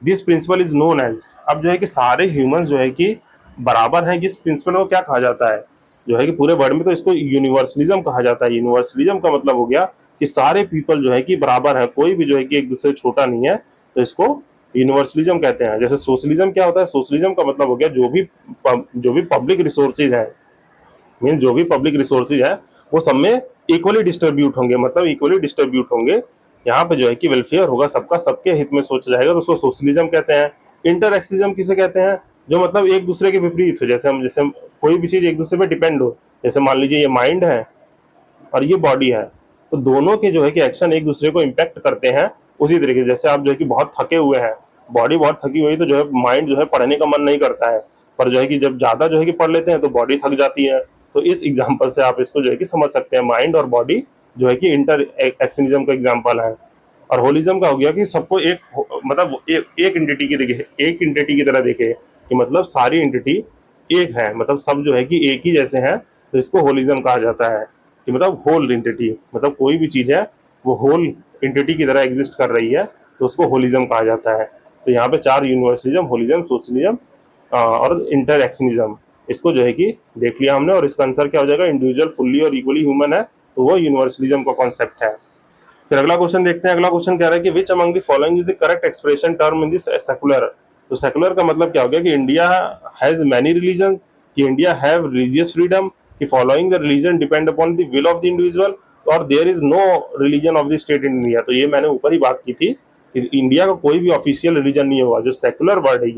this principle is known as, अब जो है कि सारे ह्यूमंस जो है कि बराबर हैं, इस प्रिंसिपल को क्या कहा जाता है, जो है कि पूरे वर्ल्ड में तो इसको यूनिवर्सलिज्म कहा जाता है। यूनिवर्सलिज्म का मतलब हो गया कि सारे पीपल जो है कि बराबर है, कोई भी जो है कि एक दूसरे से छोटा नहीं है, तो इसको यूनिवर्सलिज्म कहते हैं। जैसे सोशलिज्म क्या होता है, सोशलिज्म का मतलब हो गया जो भी पब्लिक रिसोर्सेज है, मीन जो भी पब्लिक रिसोर्सेज है वो सब में इक्वली डिस्ट्रीब्यूट होंगे, मतलब इक्वली डिस्ट्रीब्यूट होंगे, यहाँ पे जो है कि वेलफेयर होगा सबका, सबके हित में सोचा जाएगा, तो उसको सोशलिज्म कहते हैं। इंटरएक्सिज्म किसे कहते हैं, जो मतलब एक दूसरे के विपरीत हो, जैसे कोई भी चीज एक दूसरे पे डिपेंड हो, जैसे मान लीजिए ये माइंड है और ये बॉडी है, तो दोनों के जो है कि एक्शन एक दूसरे को इम्पैक्ट करते हैं। उसी तरीके से जैसे आप जो है कि बहुत थके हुए हैं, बॉडी बहुत थकी हुई, तो जो है माइंड जो है पढ़ने का मन नहीं करता है, पर जो है कि जब ज्यादा जो है कि पढ़ लेते हैं तो बॉडी थक जाती है। तो इस एग्जाम्पल से आप इसको जो है कि समझ सकते हैं, माइंड और बॉडी जो है कि इंटर एक्शनिज्म का एग्जाम्पल है। और होलिज्म का हो गया कि सबको मतलब एक एंटिटी की देखे, एक एंटिटी की तरह देखे, कि मतलब सारी एंटिटी एक है, मतलब सब जो है कि एक ही जैसे हैं, तो इसको होलिज्म कहा जाता है। कि मतलब होल एंटिटी, मतलब कोई भी चीज है वो होल एंटिटी की तरह एग्जिस्ट कर रही है, तो उसको होलिज्म कहा जाता है। तो यहाँ पे 4 यूनिवर्सलिज्म, होलिज्म, सोशलिज्म और इंटर एक्शनिज्म, इसको जो है कि देख लिया हमने, और इसका आंसर क्या हो जाएगा, इंडिविजुअल फुल्ली और इक्वली ह्यूमन है, तो वो यूनिवर्सलिज्म का कॉन्सेप्ट है। फिर अगला क्वेश्चन देखते हैं, अगला क्वेश्चन कह रहा है कि which among the following is the correct expression term in this secular, तो सेकुलर का मतलब क्या हो गया कि इंडिया हैज मैनी रिलीजन, कि इंडिया हैव रिलीजियस फ्रीडम, कि following the religion depend upon the will of the individual, और there is no religion of the state in India, तो ये मैंने ऊपर ही बात की थी कि इंडिया का कोई भी ऑफिशियल रिलीजन नहीं होगा। जो सेकुलर वर्ड है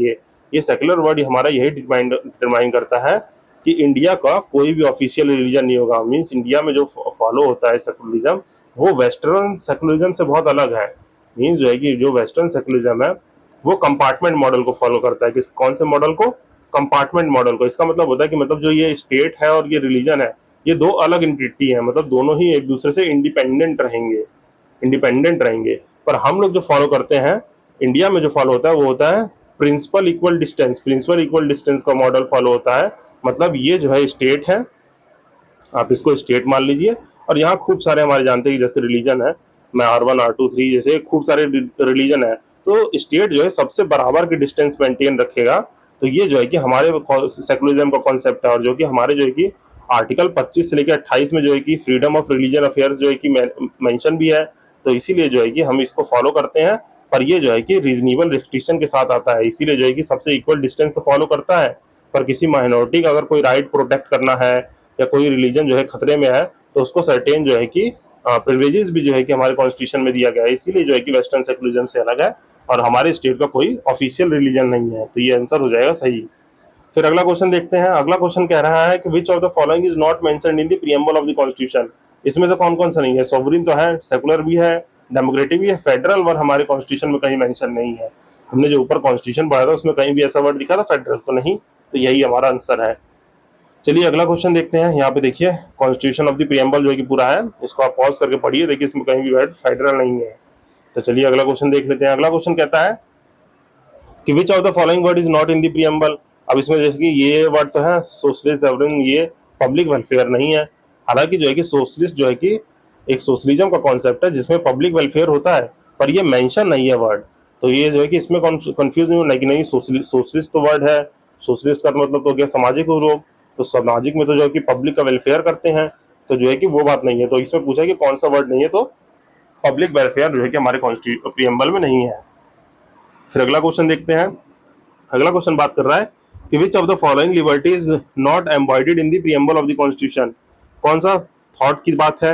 ये सेकुलर वर्ड हमारा यही डिटरमाइन करता है कि इंडिया का कोई भी ऑफिशियल रिलीजन नहीं होगा। मीन्स इंडिया में जो फॉलो होता है सेकुलरिज्म, वो वेस्टर्न सेकुलरिज्म से बहुत अलग है। मीन्स जो है कि जो वेस्टर्न सेकुलरिज्म है वो कंपार्टमेंट मॉडल को फॉलो करता है। किस कौन से मॉडल को, कंपार्टमेंट मॉडल को। इसका मतलब होता है कि मतलब जो ये स्टेट है और ये रिलीजन है, ये दो अलग एंटिटी है, मतलब दोनों ही एक दूसरे से इंडिपेंडेंट रहेंगे। पर हम लोग जो फॉलो करते हैं इंडिया में, जो फॉलो होता है वो होता है प्रिंसिपल इक्वल डिस्टेंस का मॉडल फॉलो होता है। मतलब ये जो है स्टेट है, आप इसको स्टेट मान लीजिए, और यहाँ खूब सारे हमारे जानते हैं जैसे रिलीजन है, मैं R1 R2 3 जैसे खूब सारे रिलीजन है, तो स्टेट जो है सबसे बराबर की डिस्टेंस मेंटेन रखेगा। तो ये जो है कि हमारे सेकुलरिज्म का कॉन्सेप्ट है, और जो कि हमारे जो है कि आर्टिकल 25 से लेकर 28 में जो है कि फ्रीडम ऑफ रिलीजन अफेयर्स जो है कि मेंशन भी है, तो इसीलिए जो है कि हम इसको फॉलो करते हैं। पर ये जो है कि रीजनेबल रिस्ट्रिक्शन के साथ आता है, इसीलिए जो है कि सबसे इक्वल डिस्टेंस तो फॉलो करता है, पर किसी माइनॉरिटी का अगर कोई राइट प्रोटेक्ट करना है या कोई रिलीजन जो है खतरे में है, तो उसको सर्टेन जो है कि प्रिविलेजेस भी जो है कि हमारे कॉन्स्टिट्यूशन में दिया गया है, इसीलिए जो है कि वेस्टर्न सेकुलरिज्म से अलग है, और हमारे स्टेट का कोई ऑफिशियल रिलीजन नहीं है, तो ये आंसर हो जाएगा सही। फिर अगला क्वेश्चन देखते हैं, अगला क्वेश्चन कह रहा है कि which of the following is not mentioned in the preamble of the constitution, इसमें से कौन कौन सा नहीं है, सॉवरेन तो है, सेकुलर भी है, डेमोक्रेटिक भी है, फेडरल वर्ड हमारे कॉन्स्टिट्यूशन में कहीं मेंशन नहीं है। हमने जो ऊपर कॉन्स्टिट्यूशन पढ़ा था उसमें कहीं भी ऐसा वर्ड दिखा था फेडरल, तो नहीं, तो यही हमारा आंसर है। चलिए अगला क्वेश्चन देखते हैं, यहाँ पे देखिए कॉन्स्टिट्यूशन ऑफ द प्रीएम्बल जो है कि पूरा है, इसको आप पॉज करके पढ़िए, देखिए इसमें कहीं भी वर्ड फेडरल नहीं है। तो चलिए अगला क्वेश्चन देख लेते हैं, अगला क्वेश्चन कहता है कि which of the following word is not in the preamble. अब इसमें जैसे कि ये वर्ड तो है सोशलिस्ट सॉवरेन, ये पब्लिक वेलफेयर नहीं है। हालांकि जो है कि सोशलिस्ट जो है कि एक सोशलिज्म का कॉन्सेप्ट है जिसमें पब्लिक वेलफेयर होता है, पर ये मेंशन नहीं है वर्ड, तो ये जो है कि इसमें कंफ्यूज नहीं होना कि नहीं सोशलिस्ट तो वर्ड है, सोशलिस्ट का मतलब तो क्या सामाजिक लोग, तो सामाजिक में तो जो है कि पब्लिक का वेलफेयर करते हैं, तो जो है कि वो बात नहीं है। तो इसमें पूछा कि कौन सा वर्ड नहीं है, तो पब्लिक वेलफेयर जो है कि हमारे कॉन्स्टिट्यूशन प्रीएम्बल में नहीं है। फिर अगला क्वेश्चन देखते हैं, अगला क्वेश्चन बात कर रहा है कि which of the following liberties not embodied in the preamble of the constitution, कौन सा थॉट की बात है,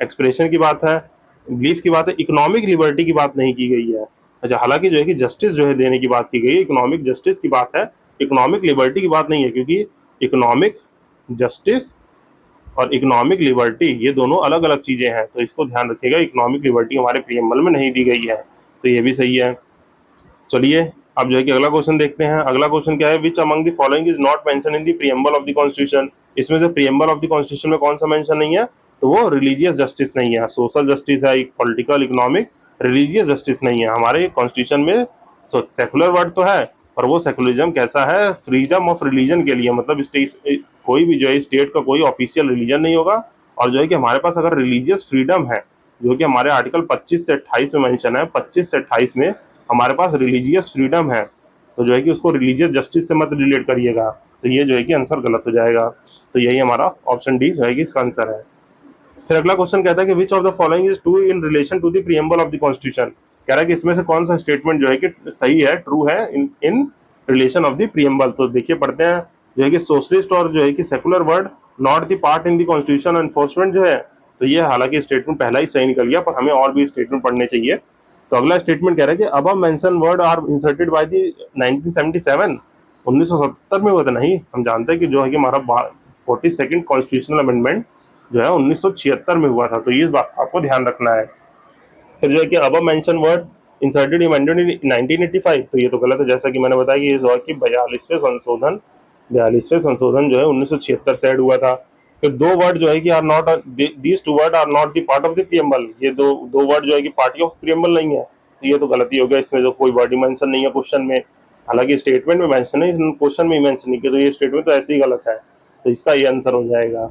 एक्सप्रेशन की बात है, बिलीफ की बात है, इकोनॉमिक लिबर्टी की बात नहीं की गई है। अच्छा, हालांकि जो है कि जस्टिस जो है देने की बात की गई है, इकोनॉमिक जस्टिस की बात है, इकोनॉमिक लिबर्टी की बात नहीं है, क्योंकि इकोनॉमिक जस्टिस और इकोनॉमिक लिबर्टी ये दोनों अलग अलग चीजें हैं, तो इसको ध्यान रखिएगा। इकोनॉमिक लिबर्टी हमारे प्रीएम्बल में नहीं दी गई है, तो ये भी सही है। चलिए अब जो है कि अगला क्वेश्चन देखते हैं। अगला क्वेश्चन क्या है, विच among the following is not mention in the preamble of the constitution. इसमें से प्रीएम्बल ऑफ द कॉन्स्टिट्यूशन में कौन सा मेंशन नहीं है, तो वो रिलीजियस जस्टिस नहीं है। सोशल जस्टिस है, पॉलिटिकल, इकोनॉमिक, रिलीजियस जस्टिस नहीं है। हमारे कॉन्स्टिट्यूशन में सेकुलर वर्ड तो है, पर वो सेकुलरिज्म कैसा है, फ्रीडम ऑफ रिलीजन के लिए, मतलब स्टेट, कोई भी जो है स्टेट का कोई ऑफिशियल रिलीजन नहीं होगा, और जो है कि हमारे पास अगर रिलीजियस फ्रीडम है, जो कि हमारे आर्टिकल 25 से 28 में मेंशन है, 25 से 28 में हमारे पास रिलीजियस फ्रीडम है, तो जो है कि उसको रिलीजियस जस्टिस से मत रिलेट करिएगा, तो ये जो है कि आंसर गलत हो जाएगा। तो यही हमारा ऑप्शन डी जो है कि इसका आंसर है। फिर अगला क्वेश्चन कहता है कि which of the following is true in relation to the preamble of the constitution. कह रहा है कि इसमें से कौन सा स्टेटमेंट जो है कि सही है, ट्रू है in in relation of the preamble. तो देखिए पढ़ते हैं, जो है कि सोशलिस्ट और जो है कि secular word not the part in the constitution enforcement जो है, तो ये हालांकि स्टेटमेंट पहला ही सही निकल गया, पर हमें और भी स्टेटमेंट पढ़ने चाहिए। तो अगला स्टेटमेंट कह रहा है कि अब mention word are inserted by the 1977, 1970 में हुआ था। नहीं, हम जानते हैं कि जो है कि हमारा 42nd कॉन्स्टिट्यूशनल अमेंडमेंट जो है 1976 में हुआ था, तो ये इस बात का आपको ध्यान रखना है। फिर जो है कि अब mention word inserted amended in 1985, तो ये तो गलत है, जैसा कि मैंने बताया कि ये जो है कि 42वें संशोधन जो है 1976 से ऐड हुआ था। फिर दो वर्ड जो है कि are not, these two word are not the part of the preamble, ये दो दो वर्ड जो है कि पार्टी ऑफ प्रीएम्बल नहीं है, तो ये तो गलती हो गया, इसमें जो कोई वर्ड ही मेंशन नहीं है क्वेश्चन में। हालांकि स्टेटमेंट में मेंशन है, क्वेश्चन में मेंशन नहीं किया, तो ये स्टेटमेंट तो ऐसे ही गलत है, तो इसका ये आंसर हो जाएगा।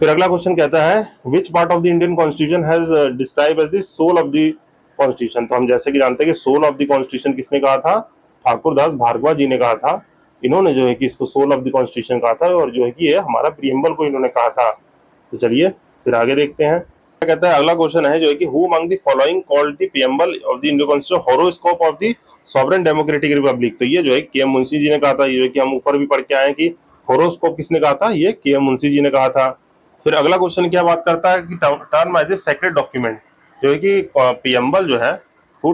फिर अगला क्वेश्चन कहता है which part of the Indian constitution has describe as the soul of the constitution. तो हम जैसे कि जानते हैं कि सोल ऑफ द कॉन्स्टिट्यूशन किसने कहा था, ठाकुर दास भार्गवा जी ने कहा था। इन्होंने जो है कि इसको सोल ऑफ द कॉन्स्टिट्यूशन कहा था, और जो है कि ये हमारा प्रीएम्बल को इन्होंने कहा था। तो चलिए फिर आगे देखते हैं क्या कहता है। अगला क्वेश्चन है जो है कि who among the following called the preamble of the Indian constitution horoscope of the sovereign democratic republic. तो ये जो है के एम मुंशी जी ने कहा था, ये जो है कि हम ऊपर भी पढ़ के आए कि होरोस्कोप किसने कहा था, ये के एम मुंशी जी ने कहा था। फिर अगला क्वेश्चन क्या बात करता है कि term as a sacred document, जो है कि प्रीएम्बल जो है who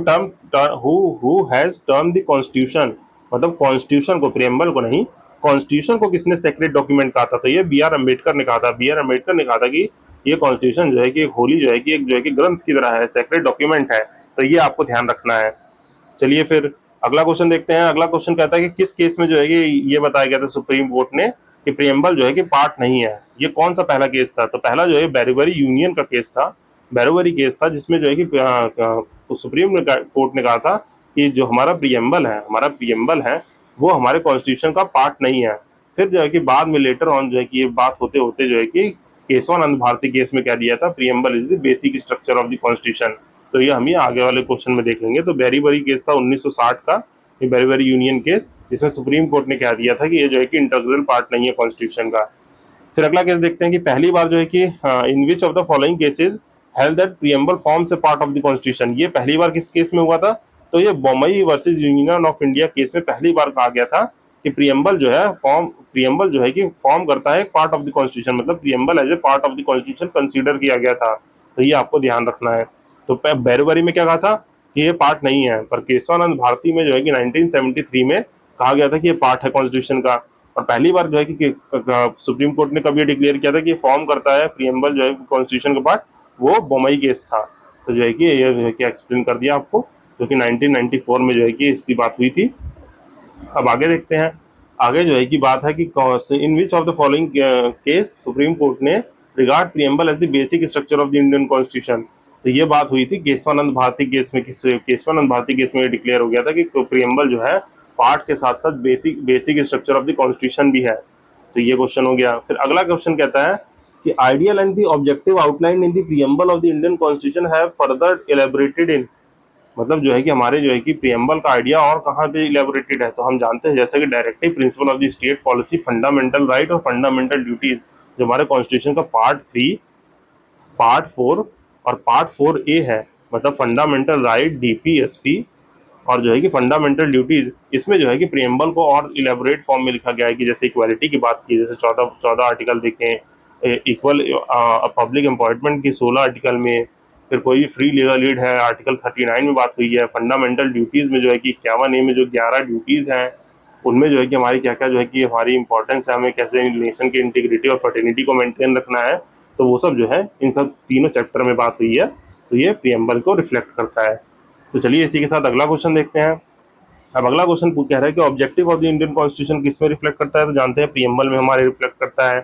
has term the constitution, मतलब कॉन्स्टिट्यूशन को, प्रीएम्बल को नहीं, कॉन्स्टिट्यूशन को किसने सेक्रेट डॉक्यूमेंट कहा था, तो ये बी आर अम्बेडकर ने कहा था। बी आर अम्बेडकर ने कहा था कि ये कॉन्स्टिट्यूशन जो है कि होली जो है कि एक जो है कि ग्रंथ की तरह है, सेक्रेट डॉक्यूमेंट है, तो ये आपको ध्यान रखना है। चलिए फिर अगला क्वेश्चन देखते हैं। अगला क्वेश्चन कहता है कि किस केस में जो है कि ये बताया गया था सुप्रीम कोर्ट ने कि प्रीएम्बल जो है कि पार्ट नहीं है। ये कौन सा पहला केस था, तो पहला जो है बैरोबरी यूनियन का केस था, बैरोबरी केस था, जिसमें जो है कि सुप्रीम कोर्ट ने कहा था कि जो हमारा प्रीएम्बल है वो हमारे कॉन्स्टिट्यूशन का पार्ट नहीं है। फिर जो है कि बाद में लेटर ऑन जो है कि ये बात होते होते जो है कि केशवानंद भारती केस में कह दिया था preamble is the basic structure of the constitution. तो ये हम ये आगे वाले क्वेश्चन में देख लेंगे। तो बैरीबरी केस था 1960 का, ये बैरीबरी यूनियन केस, जिसमें सुप्रीम कोर्ट ने कह दिया था कि ये जो है कि इंटीग्रल पार्ट नहीं है कॉन्स्टिट्यूशन का। फिर अगला केस देखते हैं कि पहली बार जो है कि in which of the following cases held that preamble forms a part of the constitution. ये पहली बार किस केस में हुआ था, तो ये Bombay versus union of India case में पहली बार कहा गया था कि प्रीएम्बल जो है कि फॉर्म करता है पार्ट ऑफ द कॉन्स्टिट्यूशन, मतलब preamble as a part of the constitution consider किया गया था, तो ये आपको ध्यान रखना है। तो बैरोबरी में क्या कहा था कि ये पार्ट नहीं है, पर केशवानंद भारती में जो है कि 1973 में कहा गया था कि ये पार्ट है कॉन्स्टिट्यूशन का। और पहली बार जो है कि सुप्रीम कोर्ट ने कब ये डिक्लेयर किया था कि फॉर्म करता है प्रीएम्बल जो है कॉन्स्टिट्यूशन का पार्ट, वो बम्बई केस था। तो जो है कि ये जो है कि एक्सप्लेन कर दिया आपको, जो कि 1994 में जो है कि इसकी बात हुई थी। अब आगे देखते हैं। आगे जो है कि बात है कि in which of the following case Supreme Court ने regard preamble as the basic structure of the Indian constitution. तो ये बात हुई थी केशवानंद भारती केस में। केशवानंद भारती केस में डिक्लेयर हो गया था कि प्रीएम्बल जो है पार्ट के साथ साथ basic structure of the constitution भी है। तो ये क्वेश्चन हो गया। फिर अगला क्वेश्चन कहता है कि ideal and the objective outline in the preamble of the Indian constitution have further elaborated in, मतलब जो है कि हमारे जो है कि प्रीएम्बल का आइडिया और कहाँ पे इलेबोरेटेड है, तो हम जानते हैं जैसे कि directive principle of the state policy, fundamental right और फंडामेंटल ड्यूटीज, जो हमारे कॉन्स्टिट्यूशन का पार्ट 3, पार्ट 4 और पार्ट 4A है, मतलब फंडामेंटल राइट, डीपीएसपी और जो है कि फंडामेंटल ड्यूटीज, इसमें जो है कि प्रीएम्बल को और इलेबोरेट फॉर्म में लिखा गया है कि जैसे इक्वालिटी की बात की, जैसे 14 आर्टिकल देखें, इक्वल पब्लिक एम्पॉयमेंट की 16 आर्टिकल में, फिर कोई भी फ्री लीगल एड है, आर्टिकल 39 में बात हुई है। फंडामेंटल ड्यूटीज में जो है कि 51A में जो 11 ड्यूटीज हैं उनमें जो है कि हमारी क्या क्या जो है कि हमारी इंपॉर्टेंस है, हमें कैसे नेशन की इंटीग्रिटी और फर्टिनिटी को मेंटेन रखना है, तो वो सब जो है इन सब तीनों चैप्टर में बात हुई है। तो ये प्रीएम्बल को रिफ्लेक्ट करता है। तो चलिए इसी के साथ अगला क्वेश्चन देखते हैं। अब अगला क्वेश्चन कह रहा है कि objective of the Indian constitution किस में रिफ्लेक्ट करता है, तो जानते हैं प्रीएम्बल में हमारे रिफ्लेक्ट करता है।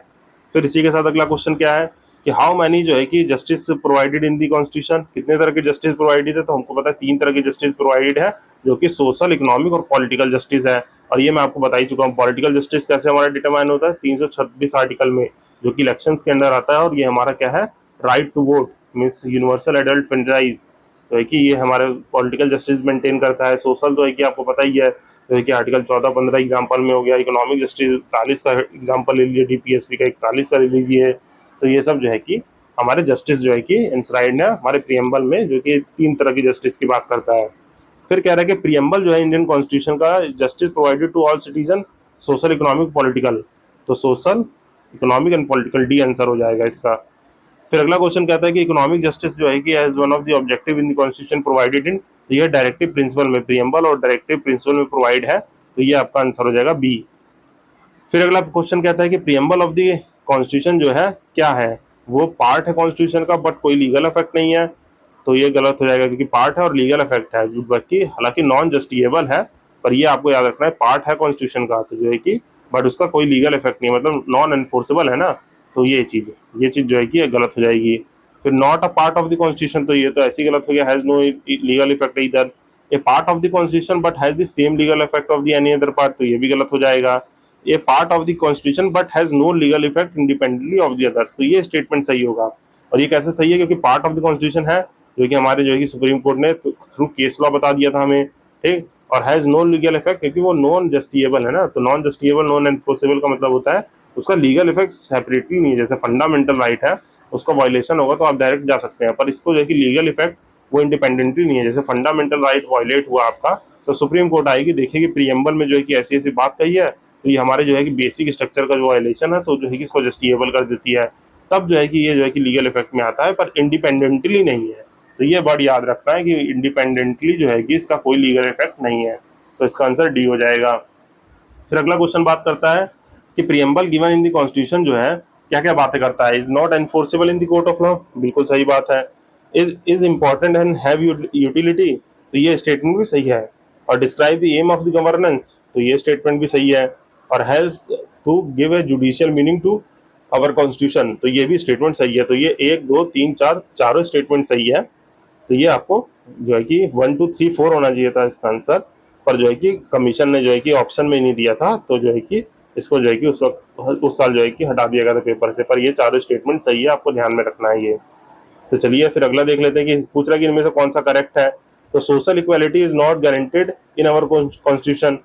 फिर इसी के साथ अगला क्वेश्चन क्या है कि हाउ मैनी जो है कि justice provided in the constitution, कितने तरह के जस्टिस प्रोवाइडेड है, तो हमको पता है 3 तरह के जस्टिस प्रोवाइडेड है, जो कि सोशल, इकोनॉमिक और पॉलिटिकल जस्टिस है। और ये मैं आपको बता ही चुका हूँ। पॉलिटिकल जस्टिस कैसे हमारा डिटरमाइन होता है, 326 आर्टिकल में, जो कि इलेक्शंस के अंदर आता है। और ये हमारा क्या है, right to vote means universal adult franchise, तो है कि ये हमारे पॉलिटिकल जस्टिस मेंटेन करता है। सोशल तो है कि आपको पता ही है, तो है कि आर्टिकल 14-15 एग्जाम्पल में हो गया। इकोनॉमिक जस्टिस 41 का एग्जाम्पल ले लीजिए, डीपीएसपी का 41 का ले लीजिए। तो ये सब जो है कि हमारे जस्टिस जो है कि इंस्क्राइब्ड है हमारे प्रीएम्बल में, जो कि 3 तरह की जस्टिस की बात करता है। फिर कह रहा है कि प्रीएम्बल जो है इंडियन कॉन्स्टिट्यूशन का, justice provided to all citizen, social, economic, political, तो social, economic and political, D answer हो जाएगा इसका। फिर अगला क्वेश्चन कहता है कि इकोनॉमिक जस्टिस जो है कि as one of the objective in the constitution provided in, तो ये डायरेक्टिव प्रिंसिपल में, प्रीएम्बल और डायरेक्टिव प्रिंसिपल में प्रोवाइड है, तो ये आपका आंसर हो जाएगा बी। फिर अगला क्वेश्चन कहता है कि प्रीएम्बल ऑफ द कॉन्स्टिट्यूशन जो है क्या है, वो पार्ट है कॉन्स्टिट्यूशन का बट कोई लीगल इफेक्ट नहीं है, तो ये गलत हो जाएगा, क्योंकि पार्ट है और लीगल इफेक्ट है, बल्कि हालांकि नॉन जस्टिएबल है, पर ये आपको याद रखना है पार्ट है कॉन्स्टिट्यूशन का, तो जो है कि बट उसका कोई लीगल इफेक्ट नहीं है, मतलब नॉन एनफोर्सेबल है ना, तो ये चीज जो है कि गलत हो जाएगी। फिर not a part of the constitution, तो ये तो ऐसे ही गलत हो गया, हैज नो लीगल इफेक्ट इधर। A part of the constitution but has the same legal effect of the any other part, तो ये भी गलत हो जाएगा। A part of the constitution but has no legal effect independently of the others, तो ये statement सही होगा। और ये कैसे सही है, क्योंकि पार्ट ऑफ द कॉन्स्टिट्यूशन है, जो कि हमारे जो है कि सुप्रीम कोर्ट ने थ्रू केस लॉ बता दिया था हमें, ठीक। और हैज नो लीगल इफेक्ट, क्योंकि वो नॉन जस्टिएबल है ना, तो नॉन जस्टिएबल, नॉन एनफोर्सेबल का मतलब होता है उसका लीगल इफेक्ट सेपरेटली नहीं है। जैसे फंडामेंटल राइट है, उसका वायलेशन होगा तो आप डायरेक्ट जा सकते हैं, पर इसको जो है कि लीगल इफेक्ट वो इंडिपेंडेंटली नहीं है। जैसे फंडामेंटल राइट वायलेट हुआ आपका, तो सुप्रीम कोर्ट आएगी, देखेगी प्रीएम्बल में जो है कि ऐसी ऐसी बात कही है, तो ये हमारे जो है कि बेसिक स्ट्रक्चर का जो वायलेशन है, तो जो है कि इसको जस्टिएबल कर देती है, तब जो है कि ये जो है कि लीगल इफेक्ट में आता है, पर इंडिपेंडेंटली नहीं है। तो ये वर्ड याद रखना है कि इंडिपेंडेंटली जो है कि इसका कोई लीगल इफेक्ट नहीं है, तो इसका आंसर डी हो जाएगा। फिर अगला क्वेश्चन बात करता है कि preamble given in the constitution जो है क्या क्या बातें करता है, is not enforceable in the court of law, बिल्कुल सही बात है। Is important and have utility, तो ये स्टेटमेंट भी सही है। और describe the aim of the governance, तो ये स्टेटमेंट भी सही है। और help to give a judicial meaning to our constitution, तो ये भी स्टेटमेंट सही है। तो ये 1 2 3 4 चारों स्टेटमेंट सही है। तो ये आपको जो है कि 1 2 3 4 होना चाहिए था इसका आंसर, पर जो है कि कमीशन ने जो है कि ऑप्शन में नहीं दिया था, तो जो है कि इसको जो है कि उस वक्त उस साल जो है कि हटा दिया गया था पेपर से। पर ये चारों स्टेटमेंट सही है, आपको ध्यान में रखना है ये। तो चलिए फिर अगला देख लेते हैं कि पूछ रहा है कि इनमें से कौन सा करेक्ट है। तो social equality is not guaranteed in our constitution,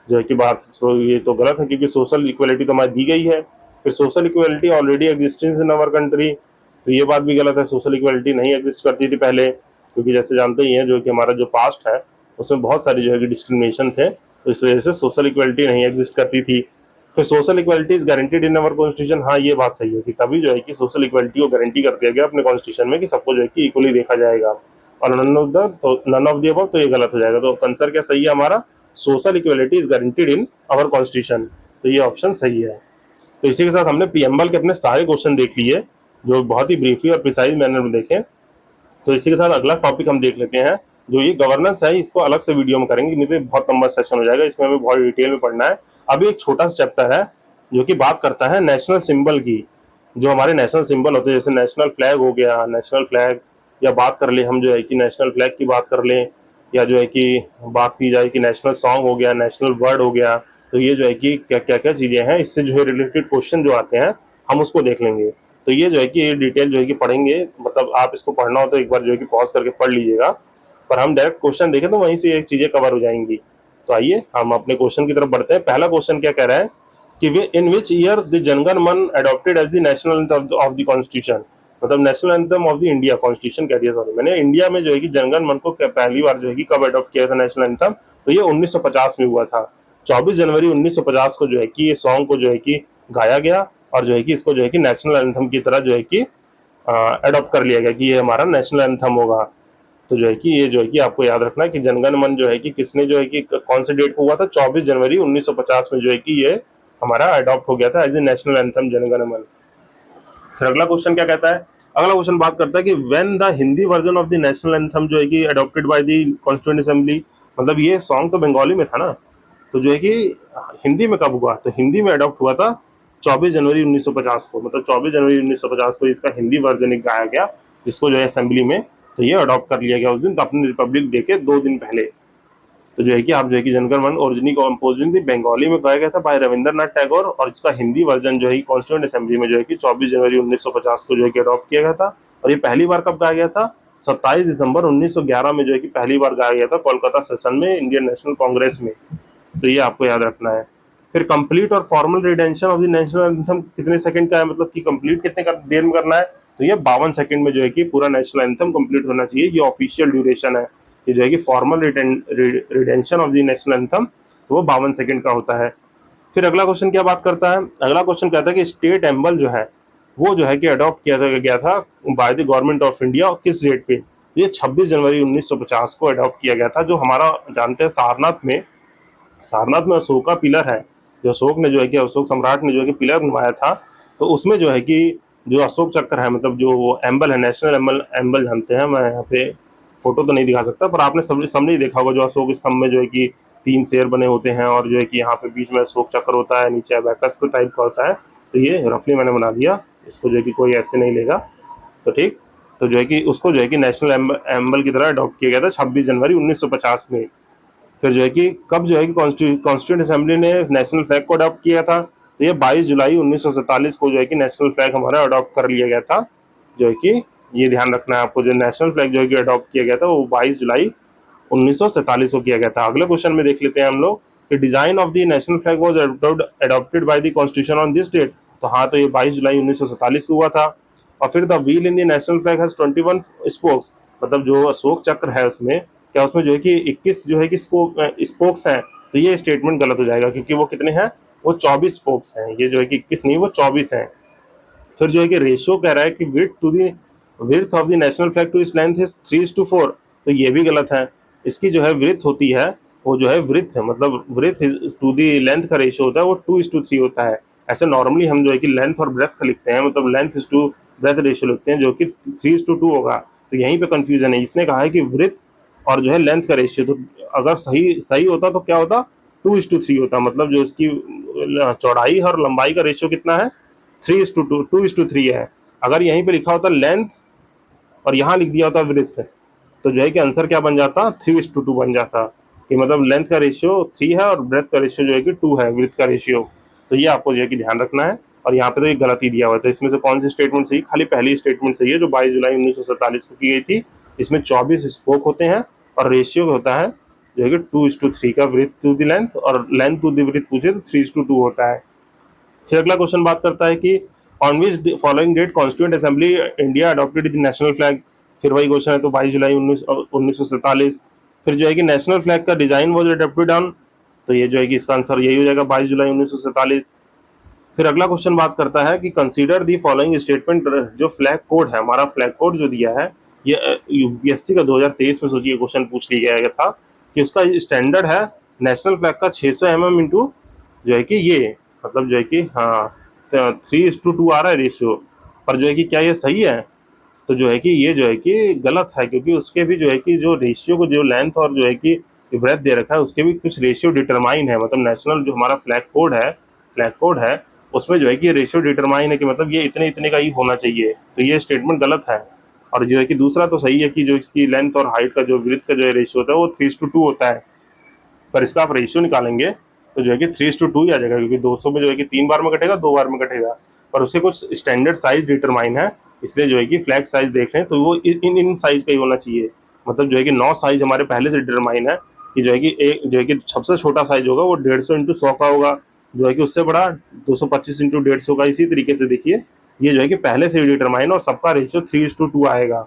जो है कि बात तो ये तो गलत है, क्योंकि सोशल इक्वालिटी तो हमारी दी गई है। फिर social equality already existence in our country, तो ये बात भी गलत है, सोशल इक्वालिटी नहीं एग्जिस्ट करती थी पहले, क्योंकि जैसे जानते ही हैं जो कि हमारा जो पास्ट है उसमें बहुत सारी जो है कि डिस्क्रिमिनेशन थे, तो इस वजह से सोशल इक्वालिटी नहीं एग्जिस्ट करती थी। फिर social equality is guaranteed in our constitution, हाँ ये बात सही है कि तभी जो है कि सोशल इक्वालिटी को गारंटी कर दिया गया अपने कॉन्स्टिट्यूशन में कि सबको जो है कि इक्वली देखा जाएगा। और नन ऑफ द अबव, तो ये गलत हो जाएगा। तो आंसर क्या सही है हमारा, social equality is guaranteed in our constitution, तो ये ऑप्शन सही है। तो इसी के साथ हमने प्रीएम्बल के अपने सारे क्वेश्चन देख लिए, जो बहुत ही ब्रीफली और प्रिसाइज मैनर में देखे। तो इसी के साथ अगला टॉपिक हम देख लेते हैं, जो ये गवर्नेंस है, इसको अलग से वीडियो में करेंगे, नहीं तो बहुत लंबा सेशन हो जाएगा, इसमें हमें बहुत डिटेल में पढ़ना है। अभी एक छोटा सा चैप्टर है जो कि बात करता है नेशनल सिंबल की, जो हमारे नेशनल सिंबल होते हैं, जैसे नेशनल फ्लैग हो गया, नेशनल फ्लैग, या बात कर ले हम जो है कि नेशनल फ्लैग की बात कर लें, या जो है कि बात की जाए कि नेशनल सॉन्ग हो गया, नेशनल वर्ड हो गया, तो ये जो है कि क्या क्या क्या चीज़ें हैं, इससे जो है रिलेटेड क्वेश्चन जो आते हैं हम उसको देख लेंगे। तो ये जो है कि डिटेल जो है कि पढ़ेंगे, मतलब आप इसको पढ़ना हो तो एक बार जो है कि पॉज करके पढ़ लीजिएगा, पर हम डायरेक्ट क्वेश्चन देखें तो वहीं से ये चीज़ें कवर हो जाएंगी। तो आइए हम अपने क्वेश्चन की तरफ बढ़ते हैं। पहला क्वेश्चन क्या कह रहा है कि in which year the Jana Gana Mana adopted as the national anthem of the constitution, मतलब national anthem of the India, constitution कह दिया सॉरी मैंने, इंडिया में जो है कि जनगण मन को पहली बार जो है कि कब अडॉप्ट किया था नेशनल एंथम, तो ये 1950 में हुआ था। 24 जनवरी 1950 को जो है कि ये सॉन्ग को जो है कि गाया गया, और जो है कि इसको जो है कि नेशनल एंथम की तरह जो है कि अडॉप्ट कर लिया गया कि ये हमारा नेशनल एंथम होगा। तो जो है कि ये जो है कि आपको याद रखना है कि जनगण मन जो है कि किसने जो है कि कौन से डेट को हुआ था, 24 जनवरी 1950 में जो है कि ये हमारा अडॉप्ट हो गया था एज ए नेशनल एंथम जनगण मन। फिर अगला क्वेश्चन क्या कहता है, अगला क्वेश्चन बात करता है कि when the Hindi version of the national anthem जो है कि adopted by the constituent assembly, मतलब ये सॉन्ग तो बंगाली में था ना, तो जो है कि हिंदी में कब हुआ, तो हिंदी में अडॉप्ट हुआ था 24 जनवरी 1950 को, मतलब 24 जनवरी 1950 को इसका हिंदी वर्जन एक गाया गया, जिसको जो है असेंबली में तो ये अडॉप्ट कर लिया गया उस दिन, तो अपने रिपब्लिक डे के 2 दिन पहले। तो जो है कि आप जो है कि जनगण मन ओरिजिनली कंपोजिंग थी बंगाली में गाया गया था बाय रविंद्रनाथ टैगोर, और इसका हिंदी वर्जन जो है कॉन्स्टिट्यूएंट असेंबली में जो है कि 24 जनवरी 1950 को जो है कि अडॉप्ट किया गया था। और ये पहली बार कब गाया गया था, 27 दिसंबर 1911 में जो है कि पहली बार गाया गया था कोलकाता सेशन में इंडियन नेशनल कांग्रेस में। तो ये आपको याद रखना है। फिर कंप्लीट और formal rendition of the national anthem कितने सेकंड का है, मतलब कि कंप्लीट कितने देर में करना है, तो ये 52 सेकंड में जो है कि पूरा नेशनल एंथम कंप्लीट होना चाहिए, ये ऑफिशियल ड्यूरेशन है। ये जो है कि formal rendition of the national anthem तो वो 52 सेकंड का होता है। फिर अगला क्वेश्चन क्या बात करता है, अगला क्वेश्चन कहता है कि स्टेट एम्बल जो है वो जो है कि अडॉप्ट किया गया था by the government of India, और किस डेट पे, ये 26 जनवरी 1950 को अडॉप्ट किया गया था। जो हमारा जानते हैं सारनाथ में अशोका पिलर है, जो अशोक ने जो है कि अशोक सम्राट ने जो है कि पिलर बनवाया था, तो उसमें जो है कि जो अशोक चक्र है, मतलब जो वो एम्बल है, नेशनल एम्बल एम्बल जानते हैं, मैं यहाँ पे फोटो तो नहीं दिखा सकता पर आपने सबने ही देखा होगा, जो अशोक स्तंभ में जो है कि 3 शेर बने होते हैं, और जो है कि यहाँ पे बीच में अशोक चक्र होता है, नीचे अबैकस के टाइप का होता है। तो ये रफली मैंने बना दिया, इसको जो है कि कोई ऐसे नहीं लेगा, तो ठीक। तो जो है कि उसको जो है कि नेशनल एम्बल की तरह अडॉप्ट किया गया था 26 जनवरी 1950 में। फिर जो है कि कब जो है कि कॉन्स्टिट्यूंट असेंबली ने नेशनल फ्लैग को अडॉप्ट किया था, तो ये 22 जुलाई 1947 को जो है कि नेशनल फ्लैग हमारा अडॉप्ट कर लिया गया था। जो है कि ये ध्यान रखना है आपको, जो नेशनल फ्लैग जो है कि अडॉप्ट किया गया था वो 22 जुलाई 1947 को किया गया था। अगले क्वेश्चन में देख लेते हैं हम लोग कि design of the national flag was adopted by the constitution on this date, तो हाँ, तो ये 22 जुलाई 1947 को हुआ था। और फिर the wheel in the national flag has 21 spokes, मतलब जो अशोक चक्र है उसमें क्या, उसमें जो है कि 21 जो है कि स्पोक्स हैं, तो ये स्टेटमेंट गलत हो जाएगा क्योंकि वो कितने हैं, वो 24 स्पोक्स हैं, ये जो है कि 21 नहीं वो 24 हैं। फिर जो है कि रेशियो कह रहा है कि width of the national flag to its length is 3:4, तो ये भी गलत है। इसकी जो है विड्थ होती है, वो जो है विड्थ है, मतलब विड्थ टू द लेंथ का रेशियो होता है वो 2:3 होता है। ऐसे नॉर्मली हम जो है कि लेंथ और ब्रेथ का लिखते हैं, मतलब length is to breadth ratio लिखते हैं, जो कि 3:2 होगा। तो यहीं पे कंफ्यूजन है, इसने कहा है कि विड्थ और जो है लेंथ का रेशियो, तो अगर सही सही होता तो क्या होता, 2:3 होता, मतलब जो इसकी चौड़ाई और लंबाई का रेशियो कितना है, 2:3 है। अगर यहीं पे लिखा होता लेंथ और यहाँ लिख दिया होता विड्थ, तो जो है कि आंसर क्या बन जाता, 3:2 बन जाता, कि मतलब लेंथ का रेशियो 3 है और ब्रेथ का रेशियो जो है कि 2 है, विड्थ का रेशियो। तो ये आपको जो है कि ध्यान रखना है। और यहाँ पे तो एक गलती दिया हुआ है, तो इसमें से कौन सी स्टेटमेंट सही, खाली पहली स्टेटमेंट सही है जो 22 जुलाई 1947 को की गई थी। इसमें 24 स्पोक होते हैं और रेशियो होता है जो है कि 2:3 का, विड्थ टू द लेंथ, और लेंथ टू द विड्थ पूछे तो 3:2 होता है। फिर अगला क्वेश्चन बात करता है कि on which following date constituent assembly India adopted the national flag, फिर वही क्वेश्चन है, तो 22 जुलाई 1947। फिर जो है कि नेशनल फ्लैग का डिजाइन वॉज अडॉप्टेड ऑन, तो ये जो है कि इसका आंसर यही हो जाएगा 22 जुलाई 1947। फिर अगला क्वेश्चन बात करता है कि कंसीडर दी फॉलोइंग स्टेटमेंट, जो फ्लैग कोड है हमारा, फ्लैग कोड जो दिया है ये यूपीएससी का 2023 में सोचिए क्वेश्चन पूछ लिया गया था कि उसका स्टैंडर्ड है नेशनल फ्लैग का 600 mm इंटू जो है कि ये, मतलब जो है कि हाँ 3:2 आ रहा है रेशियो, पर जो है कि क्या ये सही है, तो जो है कि ये जो है कि गलत है, क्योंकि उसके भी जो है कि जो रेशियो को, जो लेंथ और जो है कि ब्रेथ दे रखा है, उसके भी कुछ रेशियो डिटरमाइन है, मतलब नेशनल जो हमारा फ्लैग कोड है उसमें जो है कि रेशियो डिटरमाइन है कि मतलब ये इतने इतने का ही होना चाहिए, तो ये स्टेटमेंट गलत है। और जो है कि दूसरा तो सही है कि जो इसकी लेंथ और हाइट का जो विड्थ का जो रेशियो होता है वो 3:2 होता है, पर इसका आप रेशियो निकालेंगे तो जो है कि 3:2 ही आ जाएगा, क्योंकि 200 में जो है कि 3 बार में कटेगा, 2 बार में कटेगा, पर उससे कुछ स्टैंडर्ड साइज डिटरमाइन है, इसलिए जो है कि फ्लैग साइज देख लें तो वो इन साइज का ही होना चाहिए। मतलब जो है कि 9 साइज हमारे पहले से डिटरमाइन है कि जो है कि एक जो है कि सबसे छोटा साइज होगा वो 150 × 100 का होगा, जो है कि उससे बड़ा 225 × 150 का। इसी तरीके से देखिए ये जो है कि पहले से डिटरमाइन, और सबका रेशियो 3:2 आएगा,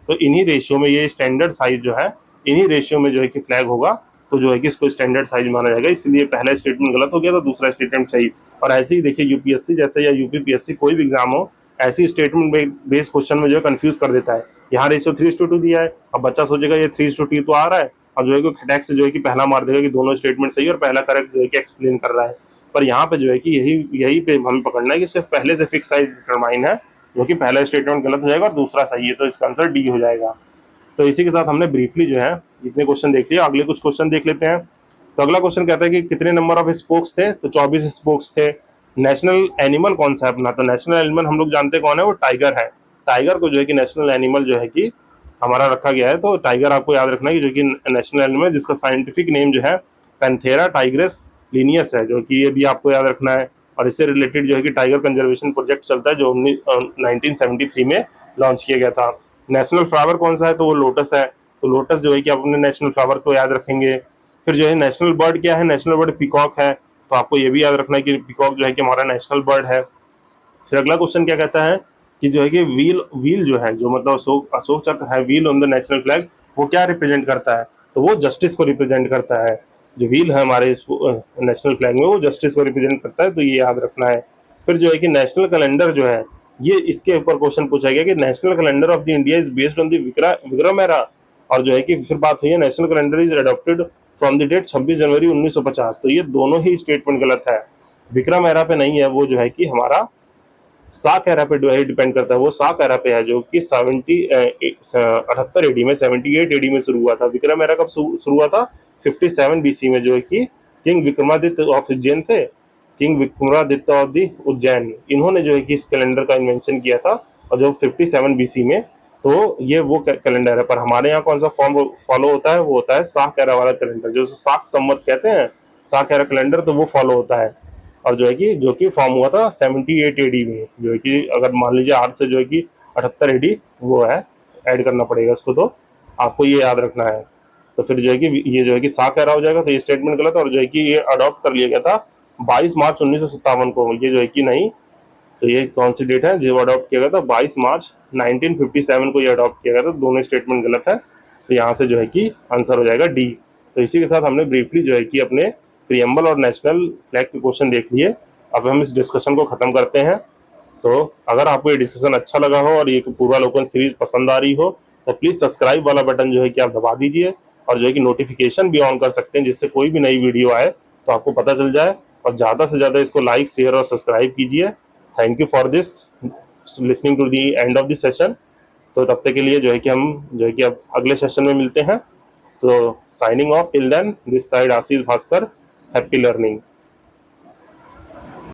तो इन्हीं रेशियो में ये स्टैंडर्ड साइज जो है, इन्हीं रेशियो में जो है कि फ्लैग होगा, तो जो है कि इसको स्टैंडर्ड साइज माना जाएगा, इसलिए पहला स्टेटमेंट गलत हो गया तो दूसरा स्टेटमेंट सही। और ऐसे ही देखिए यूपीएससी जैसे या यूपीपीएससी कोई भी एग्जाम हो, ऐसी स्टेटमेंट बेस्ड क्वेश्चन में जो है कंफ्यूज कर देता है। यहाँ रेशियो 3:2 दिया है, अब बच्चा सोचेगा ये 3:2 तो आ रहा है, अब जो है कि खटैक से जो है कि पहला मार देगा कि दोनों स्टेटमेंट सही और पहला करेक्ट जो है कि एक्सप्लेन कर रहा है। पर यहाँ पे जो है कि यही पे हमें पकड़ना है कि सिर्फ पहले से फिक्स साइड डिटरमाइन है, जो कि पहला स्टेटमेंट गलत हो जाएगा और दूसरा सही है, तो इसका आंसर डी हो जाएगा। तो इसी के साथ हमने ब्रीफली जो है इतने क्वेश्चन देख लिए। अगले कुछ क्वेश्चन देख लेते हैं। तो अगला क्वेश्चन कहता है कि कितने नंबर ऑफ स्पोक्स थे, तो 24 स्पोक्स थे। नेशनल एनिमल कौन सा है अपना, तो नेशनल एनिमल हम लोग जानते कौन है, वो टाइगर है। टाइगर को जो है कि नेशनल एनिमल जो है कि हमारा रखा गया है। तो टाइगर आपको याद रखना है कि जो कि नेशनल एनिमल, जिसका साइंटिफिक नेम जो है पैंथेरा टाइग्रेस लिनियस है, जो कि ये भी आपको याद रखना है। और इससे रिलेटेड जो है कि टाइगर कंजर्वेशन प्रोजेक्ट चलता है, जो 1973 में लॉन्च किया गया था। नेशनल फ्लावर कौन सा है, तो वो लोटस है। तो लोटस जो है कि आप अपने नेशनल फ्लावर को याद रखेंगे। फिर जो है नेशनल बर्ड क्या है, नेशनल बर्ड पीकॉक है। तो आपको ये भी याद रखना है कि पीकॉक जो है कि हमारा नेशनल बर्ड है। फिर अगला क्वेश्चन क्या कहता है कि जो है कि व्हील व्हील जो है, जो मतलब अशोक चक्र है, wheel on the national flag, वो क्या रिप्रेजेंट करता है, तो वो जस्टिस को रिप्रेजेंट करता है। जो व्हील है हमारे इस नेशनल फ्लैग में, वो जस्टिस को रिप्रेजेंट करता है, तो ये याद रखना है। फिर जो है कि नेशनल कैलेंडर जो है, ये इसके ऊपर क्वेश्चन पूछा गया कि national calendar of the India is based on the Vikram era. और जो है कि फिर बात हुई है national calendar is adopted from the date 26 January 1950। तो ये दोनों ही स्टेटमेंट गलत है। विक्रम एरा पे नहीं है, वो जो है कि हमारा साक एरा पे डिपेंड करता है। वो साक एरा पे है, जो कि 78 एडी में, 78 एडी में शुरू हुआ था। विक्रम एरा कब शुरू हुआ था, 57 बीसी में, जो है कि किंग विक्रमादित्य ऑफ उज्जैन थे। King Vikramaditya of the Ujjain, इन्होंने जो है कि इस कैलेंडर का इन्वेंशन किया था। और जो 57 बीसी में, तो ये वो कैलेंडर है। पर हमारे यहाँ कौन सा फॉर्म फॉलो होता है, वो होता है साक एरा वाला कैलेंडर, जो साक संवत कहते हैं, साक एरा कैलेंडर, तो वो फॉलो होता है। और जो कि फॉर्म हुआ था 78 एडी में, जो है कि अगर मान लीजिए 8 से जो है कि 78 एडी वो है, ऐड करना पड़ेगा उसको, तो आपको ये याद रखना है। तो फिर जो है कि ये जो है कि साक एरा हो जाएगा, तो ये स्टेटमेंट गलत है। और जो है कि ये अडॉप्ट कर लिया गया था 22 मार्च 1957 को, ये जो है कि नहीं, तो ये कौन सी डेट है जो अडॉप्ट किया गया था, 22 मार्च 1957 को ये अडॉप्ट किया गया था। दोनों स्टेटमेंट गलत है, तो यहाँ से जो है कि आंसर हो जाएगा डी। तो इसी के साथ हमने ब्रीफली जो है कि अपने प्रियम्बल और नेशनल फ्लैग के क्वेश्चन देख लिए। अब हम इस डिस्कशन को खत्म करते हैं। तो अगर आपको ये डिस्कशन अच्छा लगा हो और ये पूर्वालोकन सीरीज पसंद आ रही हो, तो प्लीज सब्सक्राइब वाला बटन जो है कि आप दबा दीजिए, और जो है कि नोटिफिकेशन भी ऑन कर सकते हैं, जिससे कोई भी नई वीडियो आए तो आपको पता चल जाए। और ज़्यादा से ज़्यादा इसको लाइक, शेयर और सब्सक्राइब कीजिए। Thank you for this listening to the end of this session. तो तब तक के लिए जो है कि हम जो है कि अब अगले सेशन में मिलते हैं। तो signing off till then, this side Ashish Bhaskar, happy learning.